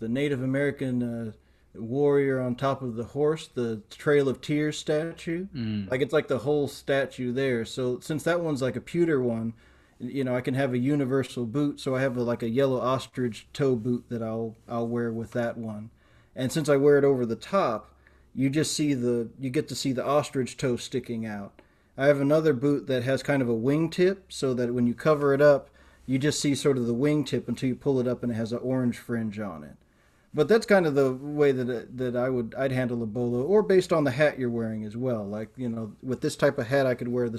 Native American warrior on top of the horse, the Trail of Tears statue. Mm. Like it's like the whole statue there. So since that one's like a pewter one, I can have a universal boot. So I have like a yellow ostrich toe boot that I'll wear with that one. And since I wear it over the top, you get to see the ostrich toe sticking out. I have another boot that has kind of a wingtip, so that when you cover it up, you just see sort of the wingtip until you pull it up and it has an orange fringe on it. But that's kind of the way I'd handle a bolo, or based on the hat you're wearing as well. Like with this type of hat, I could wear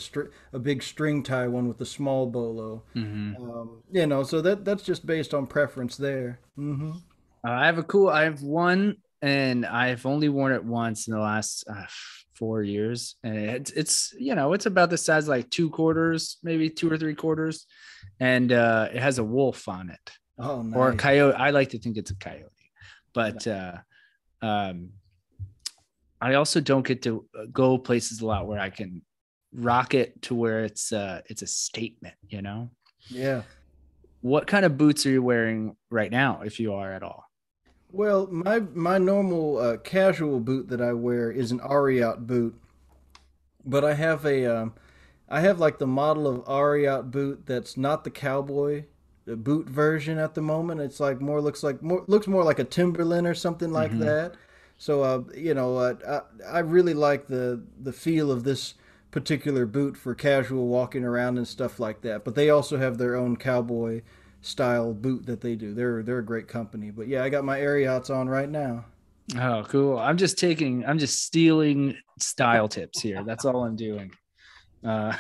a big string tie one with a small bolo. Mm-hmm. So that's just based on preference there. I have one, and I've only worn it once in the last 4 years, and it's about the size like 2 quarters, maybe 2 or 3 quarters, and it has a wolf on it, Oh, or a nice. coyote. I like to think it's a coyote, but um, I also don't get to go places a lot where I can rock it to where it's a statement. Yeah. What kind of boots are you wearing right now, if you are at all? Well, my normal casual boot that I wear is an Ariat boot, but I have like the model of Ariat boot that's not the cowboy boot version at the moment. It's like looks more like a Timberland or something like Mm-hmm. that. So I really like the feel of this particular boot for casual walking around and stuff like that. But they also have their own cowboy style boot that they do. They're a great company. But yeah, I got my Ariats on right now. Oh, cool. I'm just stealing style tips here. That's all I'm doing. Uh,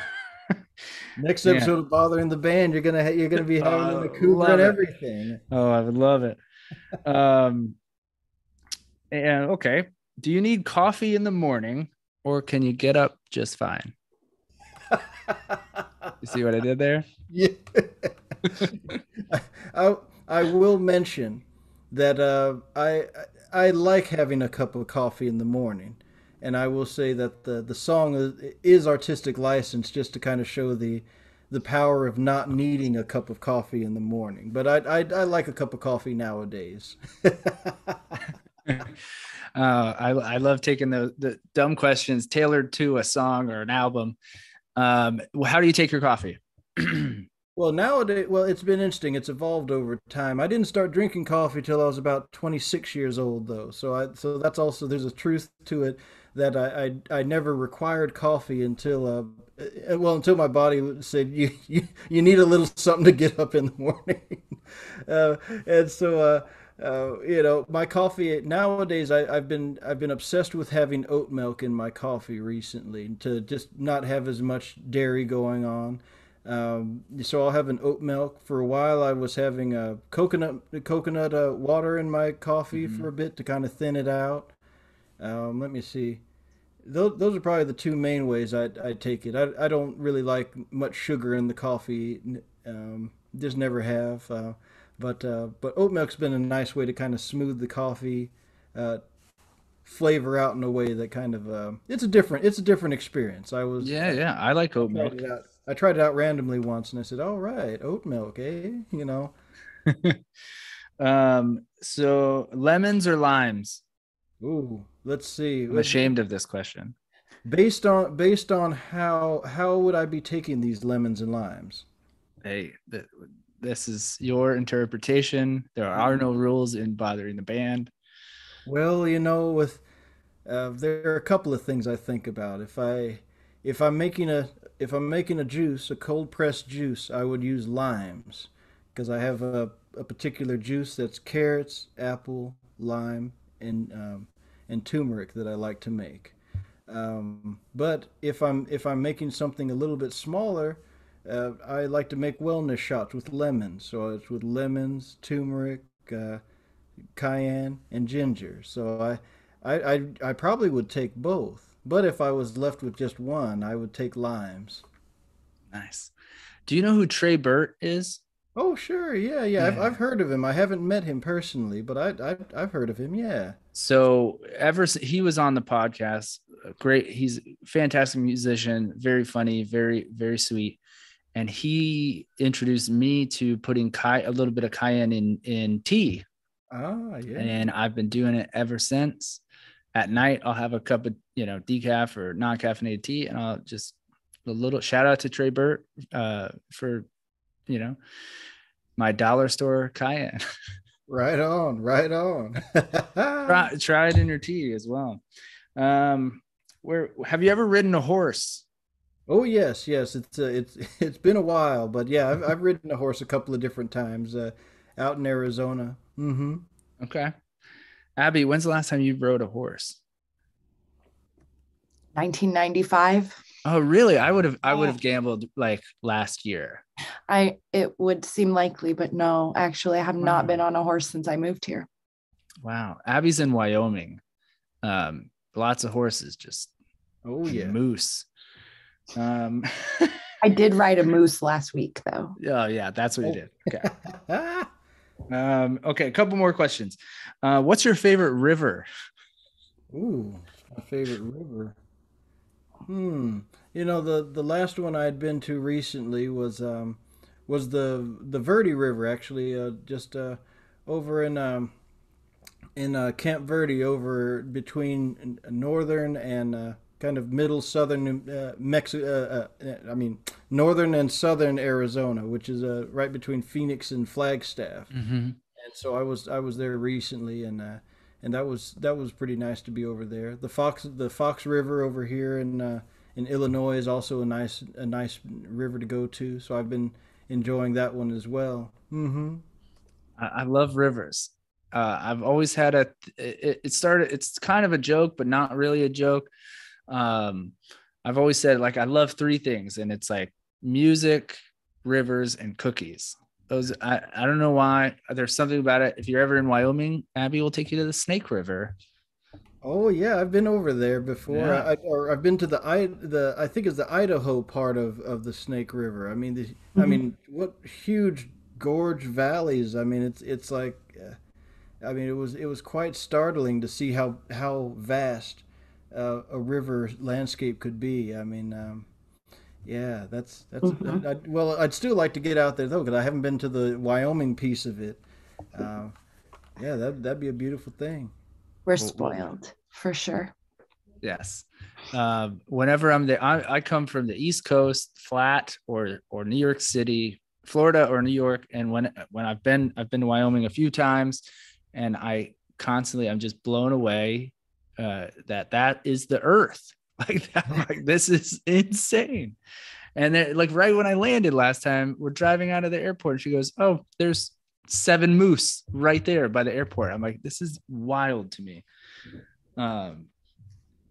Next yeah. episode of Bothering the Band, you're gonna be having in the Cooper and Love it. everything. Oh, I would love it. Um, and okay. Do you need coffee in the morning, or can you get up just fine? You see what I did there? Yeah. I I will mention that I like having a cup of coffee in the morning, and I will say that the song is artistic license just to kind of show the power of not needing a cup of coffee in the morning. But I like a cup of coffee nowadays. I love taking the dumb questions tailored to a song or an album. How do you take your coffee? Well, nowadays, it's been interesting. It's evolved over time. I didn't start drinking coffee till I was about 26 years old, though. So that's also there's a truth to it that I never required coffee until until my body said you need a little something to get up in the morning. And so my coffee nowadays I've been obsessed with having oat milk in my coffee recently to just not have as much dairy going on. So I'll have an oat milk. For a while, I was having a coconut water in my coffee Mhm. for a bit to kind of thin it out. Let me see. Those are probably the two main ways I take it. I don't really like much sugar in the coffee. Just never have. But oat milk's been a nice way to kind of smooth the coffee, uh, flavor out in a way that kind of it's a different experience. Yeah, yeah. I like I oat tried milk. it out. I tried it out randomly once, and I said, "All right, oat milk, eh?" You know. So lemons or limes? Ooh, let's see. I'm ashamed of this question. Based on how would I be taking these lemons and limes? Hey, this is your interpretation. There are no rules in bothering the band. Well, with there are a couple of things I think about. If I'm making a if I'm making a juice, a cold pressed juice, I would use limes because I have a particular juice that's carrots, apple, lime, and turmeric that I like to make. But if I'm making something a little bit smaller, I like to make wellness shots with lemons. So it's with lemons, turmeric, uh, cayenne, and ginger. So I probably would take both. But if I was left with just one, I would take limes. Nice. Do you know who Trey Burt is? Oh, sure, yeah, yeah. I've Yeah. heard of him. I haven't met him personally, but I've heard of him. Yeah. So he was on the podcast, great. He's a fantastic musician, very funny, very, very sweet. And he introduced me to putting a little bit of cayenne in tea. Ah, yeah. And I've been doing it ever since. At night, I'll have a cup of, decaf or non-caffeinated tea, and I'll just a little shout out to Trey Burt for, you know, my dollar store cayenne. Right on, right on. Try it in your tea as well. Where have you ever ridden a horse? Oh yes, yes. It's been a while, but yeah, I've ridden a horse a couple of different times out in Arizona. Mm-hmm. Okay. Abby, when's the last time you rode a horse? 1995. Oh, really? I would have Yeah. gambled like last year. It would seem likely, but no, actually, I have not been Wow. on a horse since I moved here. Wow. Abby's in Wyoming. Lots of horses, just Oh and yeah. moose. Um, I did ride a moose last week, though. oh yeah, that's what you Oh. did. Okay. Okay, a couple more questions. What's your favorite river? Ooh, my favorite river. Hmm. The last one I had been to recently was the Verde River actually just over in Camp Verde over between northern and kind of middle southern Mexico. I mean northern and southern Arizona, which is right between Phoenix and Flagstaff. Mm-hmm. And so I was there recently, and that was pretty nice to be over there. The Fox River over here in Illinois is also a nice river to go to. So I've been enjoying that one as well. Mm-hmm. I love rivers. I've always had it started, it's kind of a joke, but not really a joke. Um, I've always said like I love three things, and it's like music, rivers, and cookies. Those I don't know why. There's something about it. If you're ever in Wyoming, Abby will take you to the Snake River. Oh yeah, I've been over there before. Yeah. Or I've been to the I think it's the Idaho part of the Snake River. I Mhm. mean, what huge gorge valleys. I mean, it's like it was quite startling to see how vast a river landscape could be. I mean, yeah, Mhm. well, I'd still like to get out there though, because I haven't been to the Wyoming piece of it. Uh, yeah, that'd be a beautiful thing. We're Well, spoiled for sure. yes. Whenever I'm there, I come from the East Coast, flat or New York City, Florida or New York, and when I've been to Wyoming a few times, and I'm just blown away that is the Earth. Like that, like this is insane. And then, like right when I landed last time, we're driving out of the airport. She goes, "Oh, there's 7 moose right there by the airport." I'm like, "This is wild to me." Um,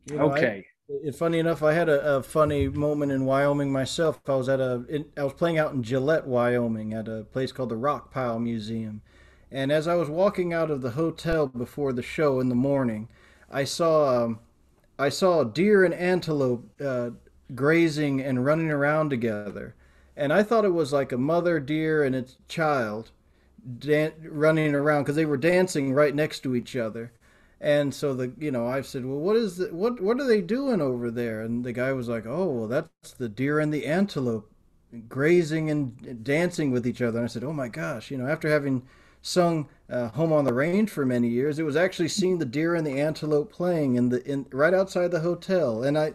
You know, okay. funny enough, I had a funny moment in Wyoming myself. I was playing out in Gillette, Wyoming, at a place called the Rock Pile Museum, and as I was walking out of the hotel before the show in the morning, I saw I saw deer and antelope grazing and running around together, and I thought it was like a mother deer and its child running around because they were dancing right next to each other. And so I said, well, what are they doing over there? And the guy was like, oh, well, that's the deer and the antelope grazing and dancing with each other. And I said, oh my gosh, after having sung Home on the Range for many years, it was actually seeing the deer and the antelope playing in right outside the hotel. And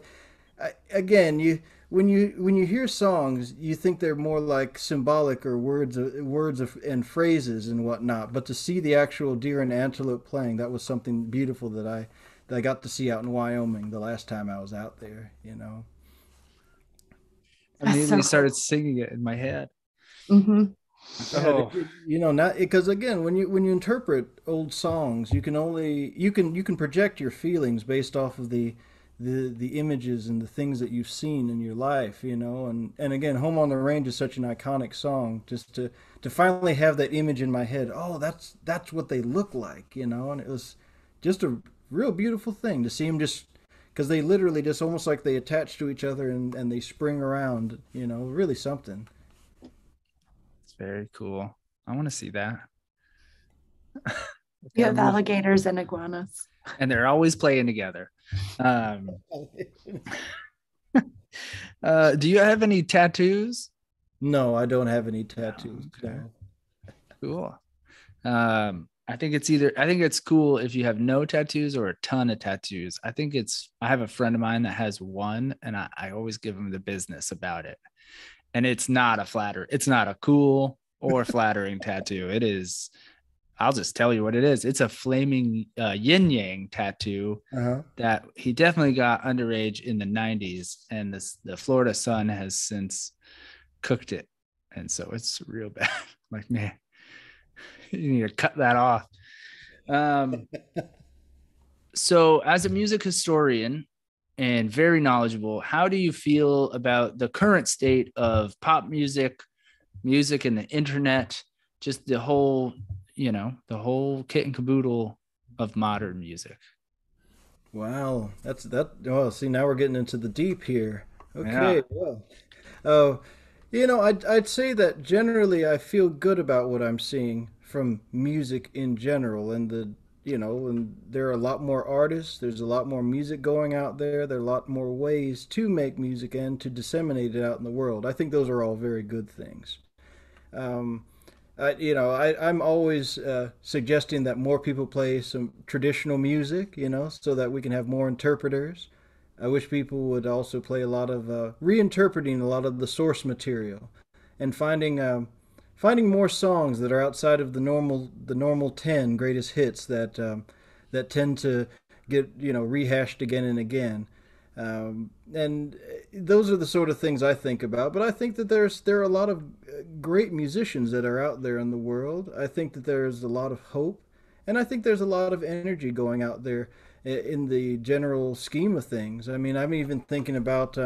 again, when you hear songs, you think they're more like symbolic or and phrases and whatnot. But to see the actual deer and antelope playing, that was something beautiful that I got to see out in Wyoming the last time I was out there. I That's immediately so started cool. singing it in my head. Hmm. Yeah, Oh, not because again, when you interpret old songs, you can project your feelings based off of the images and the things that you've seen in your life, and again, Home on the Range is such an iconic song. Just to finally have that image in my head, oh, that's what they look like, and it was just a real beautiful thing to see them just because they literally just almost like they attach to each other and they spring around, really something. it's very cool. I want to see that. I You gotta have move. alligators and iguanas. And they're always playing together. Do you have any tattoos? No, I don't have any No. tattoos. Okay. No. Cool. I think it's cool if you have no tattoos or a ton of tattoos. I have a friend of mine that has one, and I always give him the business about it. And it's not a cool or flattering tattoo. It is, I'll just tell you what it is. It's a flaming yin yang tattoo Uh-huh. that he definitely got underage in the 90s. And the Florida sun has since cooked it. And so it's real bad. Like, man, you need to cut that off. Um, so, as a music historian and very knowledgeable, how do you feel about the current state of pop music, music and the internet, just the whole kit and caboodle of modern music? Wow, that's that. Oh, see, now we're getting into the deep here. Yeah. Okay, well, uh, I'd say that generally I feel good about what I'm seeing from music in general, and there are a lot more artists. There's a lot more music going out there. There are a lot more ways to make music and to disseminate it out in the world. I think those are all very good things. Um, I'm always suggesting that more people play some traditional music, so that we can have more interpreters. I wish people would also play a lot of reinterpreting a lot of the source material and finding more songs that are outside of the normal 10 greatest hits that tend to get rehashed again and again. And those are the sort of things I think about. But I think that there are a lot of great musicians that are out there in the world. I think that there's a lot of hope, and I think there's a lot of energy going out there in the general scheme of things. I mean, I'm even thinking about.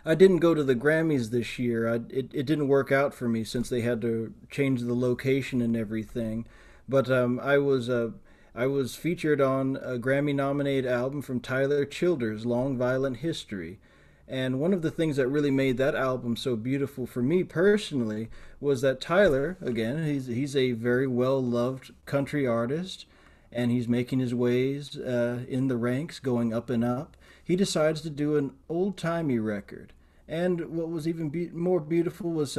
I didn't go to the Grammys this year. It didn't work out for me since they had to change the location and everything. But I was featured on a Grammy nominated album from Tyler Childers, Long Violent History. And one of the things that really made that album so beautiful for me personally was that Tyler, again, he's a very well loved country artist, and he's making his ways in the ranks, going up and up. He decides to do an old timey record, and what was even more beautiful was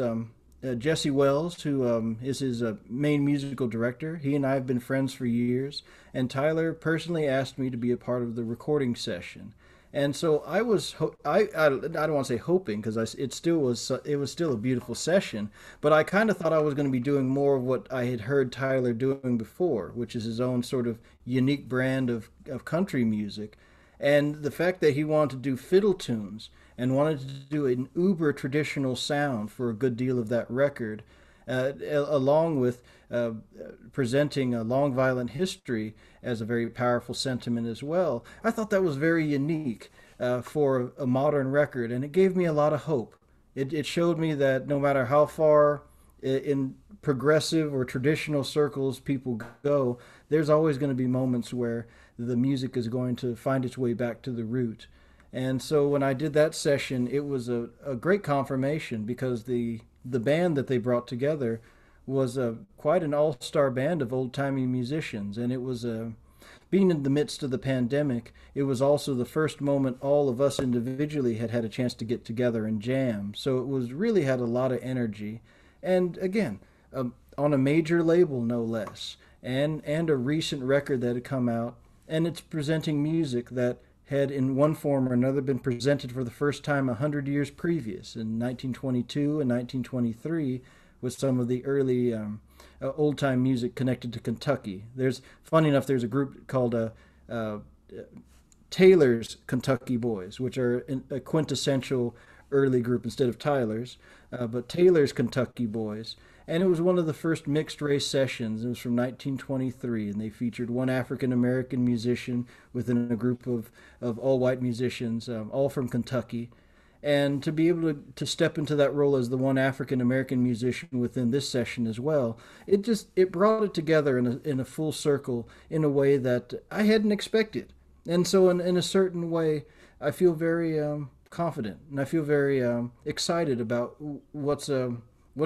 Jesse Wells, who is his main musical director. He and I have been friends for years, and Tyler personally asked me to be a part of the recording session. And so I was, I don't want to say hoping because it was still a beautiful session, but I kind of thought I was going to be doing more of what I had heard Tyler doing before, which is his own sort of unique brand of country music. And the fact that he wanted to do fiddle tunes and wanted to do an uber traditional sound for a good deal of that record, along with presenting a long violent history as a very powerful sentiment as well. I thought that was very unique for a modern record, and it gave me a lot of hope. It showed me that no matter how far in progressive or traditional circles people go, there's always going to be moments where the music is going to find its way back to the root. And so when I did that session, it was a great confirmation because the band that they brought together was quite an all-star band of old-timey musicians, and it was being in the midst of the pandemic, it was also the first moment all of us individually had had a chance to get together and jam. So it was really had a lot of energy. And again, on a major label, no less, and a recent record that had come out, and it's presenting music that had in one form or another been presented for the first time 100 years previous in 1922 and 1923 with some of the early old time music connected to Kentucky. There's funny enough, there's a group called uh, Taylor's Kentucky Boys, which are a quintessential early group instead of Tyler's, but Taylor's Kentucky Boys. And it was one of the first mixed race sessions. It was from 1923, and they featured one African American musician within a group of all white musicians, all from Kentucky. And to be able to step into that role as the one African American musician within this session as well, it brought it together in a full circle in a way that I hadn't expected. And so in a certain way, I feel very confident, and I feel very excited about what's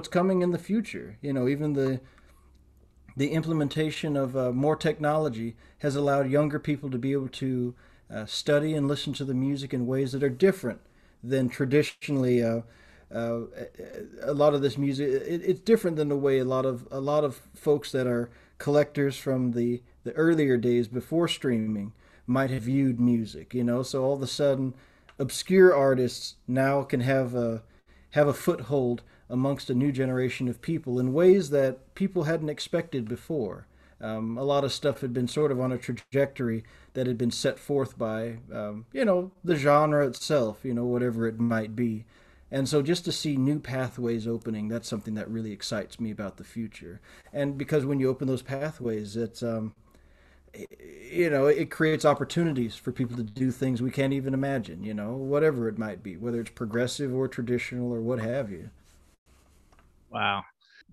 coming in the future. You know, even the implementation of more technology has allowed younger people to be able to study and listen to the music in ways that are different than traditionally. A lot of this music, it's different than the way a lot of folks that are collectors from the earlier days before streaming might have viewed music. You know, so all of a sudden, obscure artists now can have a foothold amongst a new generation of people in ways that people hadn't expected before. A lot of stuff had been sort of on a trajectory that had been set forth by, the genre itself, whatever it might be. And so just to see new pathways opening, that's something that really excites me about the future. And because when you open those pathways, it creates opportunities for people to do things we can't even imagine, whatever it might be, whether it's progressive or traditional or what have you. Wow.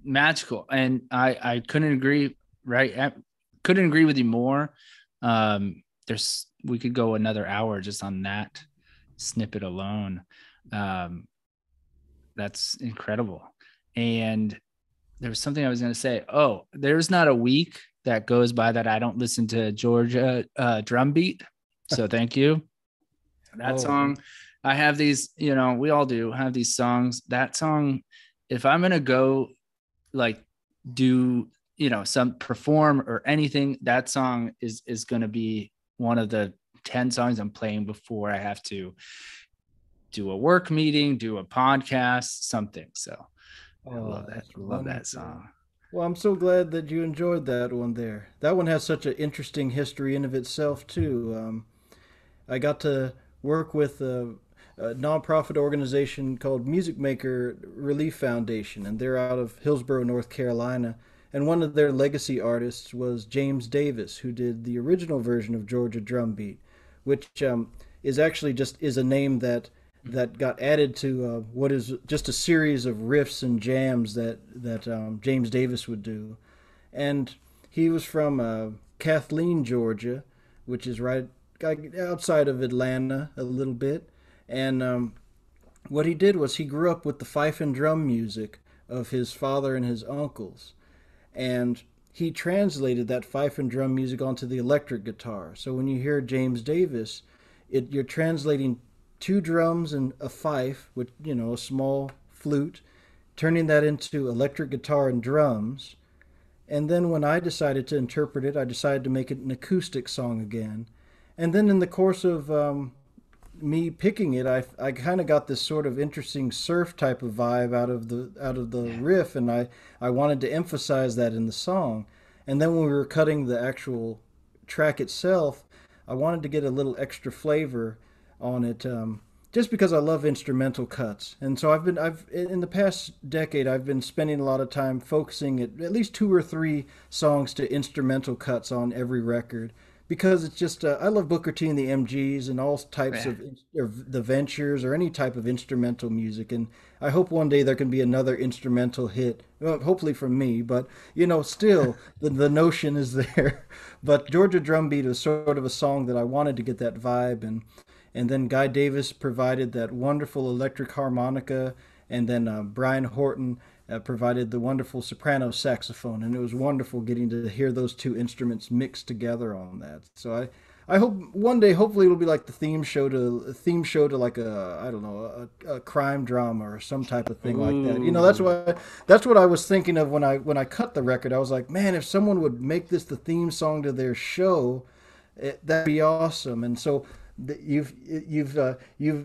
Magical. And I couldn't agree, right? I couldn't agree with you more. We could go another hour just on that snippet alone. That's incredible. And there was something I was going to say. Oh, there's not a week that goes by that I don't listen to Georgia drum beat. So thank you. That song, I have these, we all do have these songs. That song, if I'm going to go like do, some perform or anything, that song is going to be one of the 10 songs I'm playing before I have to do a work meeting, do a podcast, something. So I love that. Love that song. Well, I'm so glad that you enjoyed that one there. That one has such an interesting history in of itself too. I got to work with a nonprofit organization called Music Maker Relief Foundation, and they're out of Hillsborough, North Carolina. And one of their legacy artists was James Davis, who did the original version of Georgia Drum Beat, which is actually just is a name that got added to what is just a series of riffs and jams that James Davis would do. And he was from Kathleen, Georgia, which is right outside of Atlanta a little bit. And what he did was he grew up with the fife and drum music of his father and his uncles. And he translated that fife and drum music onto the electric guitar. So when you hear James Davis, you're translating two drums and a fife, with a small flute, turning that into electric guitar and drums. And then when I decided to interpret it, I decided to make it an acoustic song again. And then in the course of me picking it, I kind of got this sort of interesting surf type of vibe out of the riff, and I wanted to emphasize that in the song. And then when we were cutting the actual track itself, I wanted to get a little extra flavor on it, just because I love instrumental cuts. And so I've in the past decade, I've been spending a lot of time focusing at least 2 or 3 songs to instrumental cuts on every record, because it's just I love Booker T and the MGs and all types of the Ventures or any type of instrumental music. And I hope one day there can be another instrumental hit, well, hopefully from me, but still the notion is there. But Georgia Drum Beat is sort of a song that I wanted to get that vibe, and then Guy Davis provided that wonderful electric harmonica, and then Brian Horton provided the wonderful soprano saxophone, and it was wonderful getting to hear those two instruments mixed together on that. So I hope one day, hopefully, it'll be like the theme show to like a, I don't know, a crime drama or some type of thing like that. You know, that's what I was thinking of when I cut the record. I was like, man, if someone would make this the theme song to their show, that'd be awesome. And so you've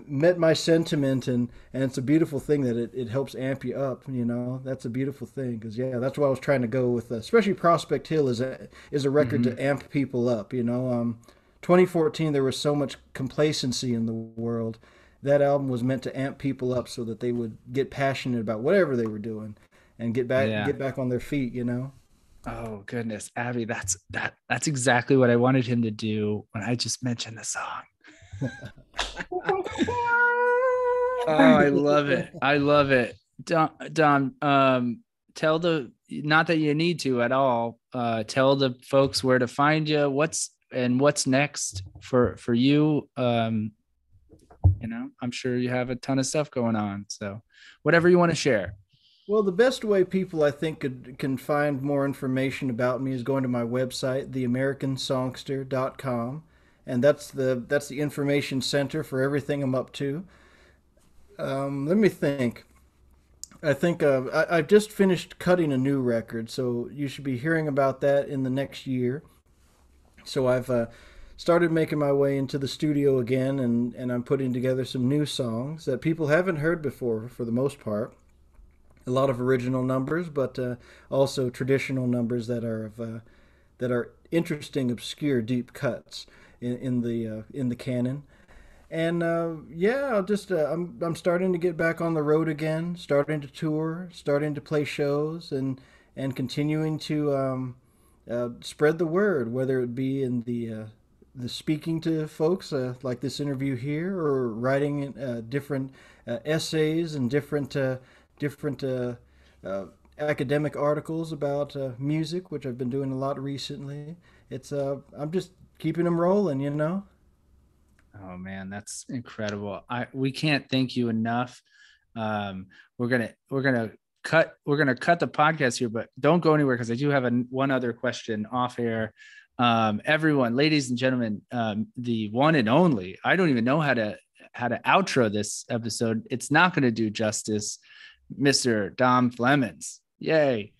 met my sentiment, and it's a beautiful thing that it helps amp you up. You know, that's a beautiful thing, because that's what I was trying to go with. Especially Prospect Hill is a record to amp people up. You know, 2014 there was so much complacency in the world. That album was meant to amp people up so that they would get passionate about whatever they were doing and get back on their feet. You know. Oh goodness, Abby, that's exactly what I wanted him to do when I just mentioned the song. Oh, I love it. I love it. Dom, tell not that you need to at all, tell the folks where to find you, what's next for you. You know, I'm sure you have a ton of stuff going on. So whatever you want to share. Well, the best way people, I think, can find more information about me is going to my website, theamericansongster.com. And that's the information center for everything I'm up to. Let me think. I think I've just finished cutting a new record, so you should be hearing about that in the next year. So I've started making my way into the studio again, and I'm putting together some new songs that people haven't heard before, for the most part. A lot of original numbers, but also traditional numbers that are interesting, obscure, deep cuts in the canon. And I'm starting to get back on the road again, starting to tour, starting to play shows, and continuing to spread the word, whether it be in the speaking to folks like this interview here, or writing different essays and different academic articles about music, which I've been doing a lot recently. I'm just keeping them rolling, you know. Oh man, that's incredible. We can't thank you enough. We're gonna cut the podcast here, but don't go anywhere, because I do have one other question off air. Everyone, ladies and gentlemen, the one and only. I don't even know how to outro this episode. It's not going to do justice. Mr. Dom Flemons. Yay.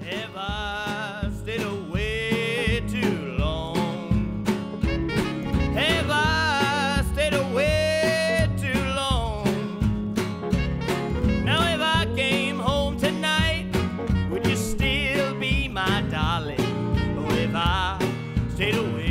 Have I stayed away too long? Have I stayed away too long? Now if I came home tonight, would you still be my darling? Or if I stayed away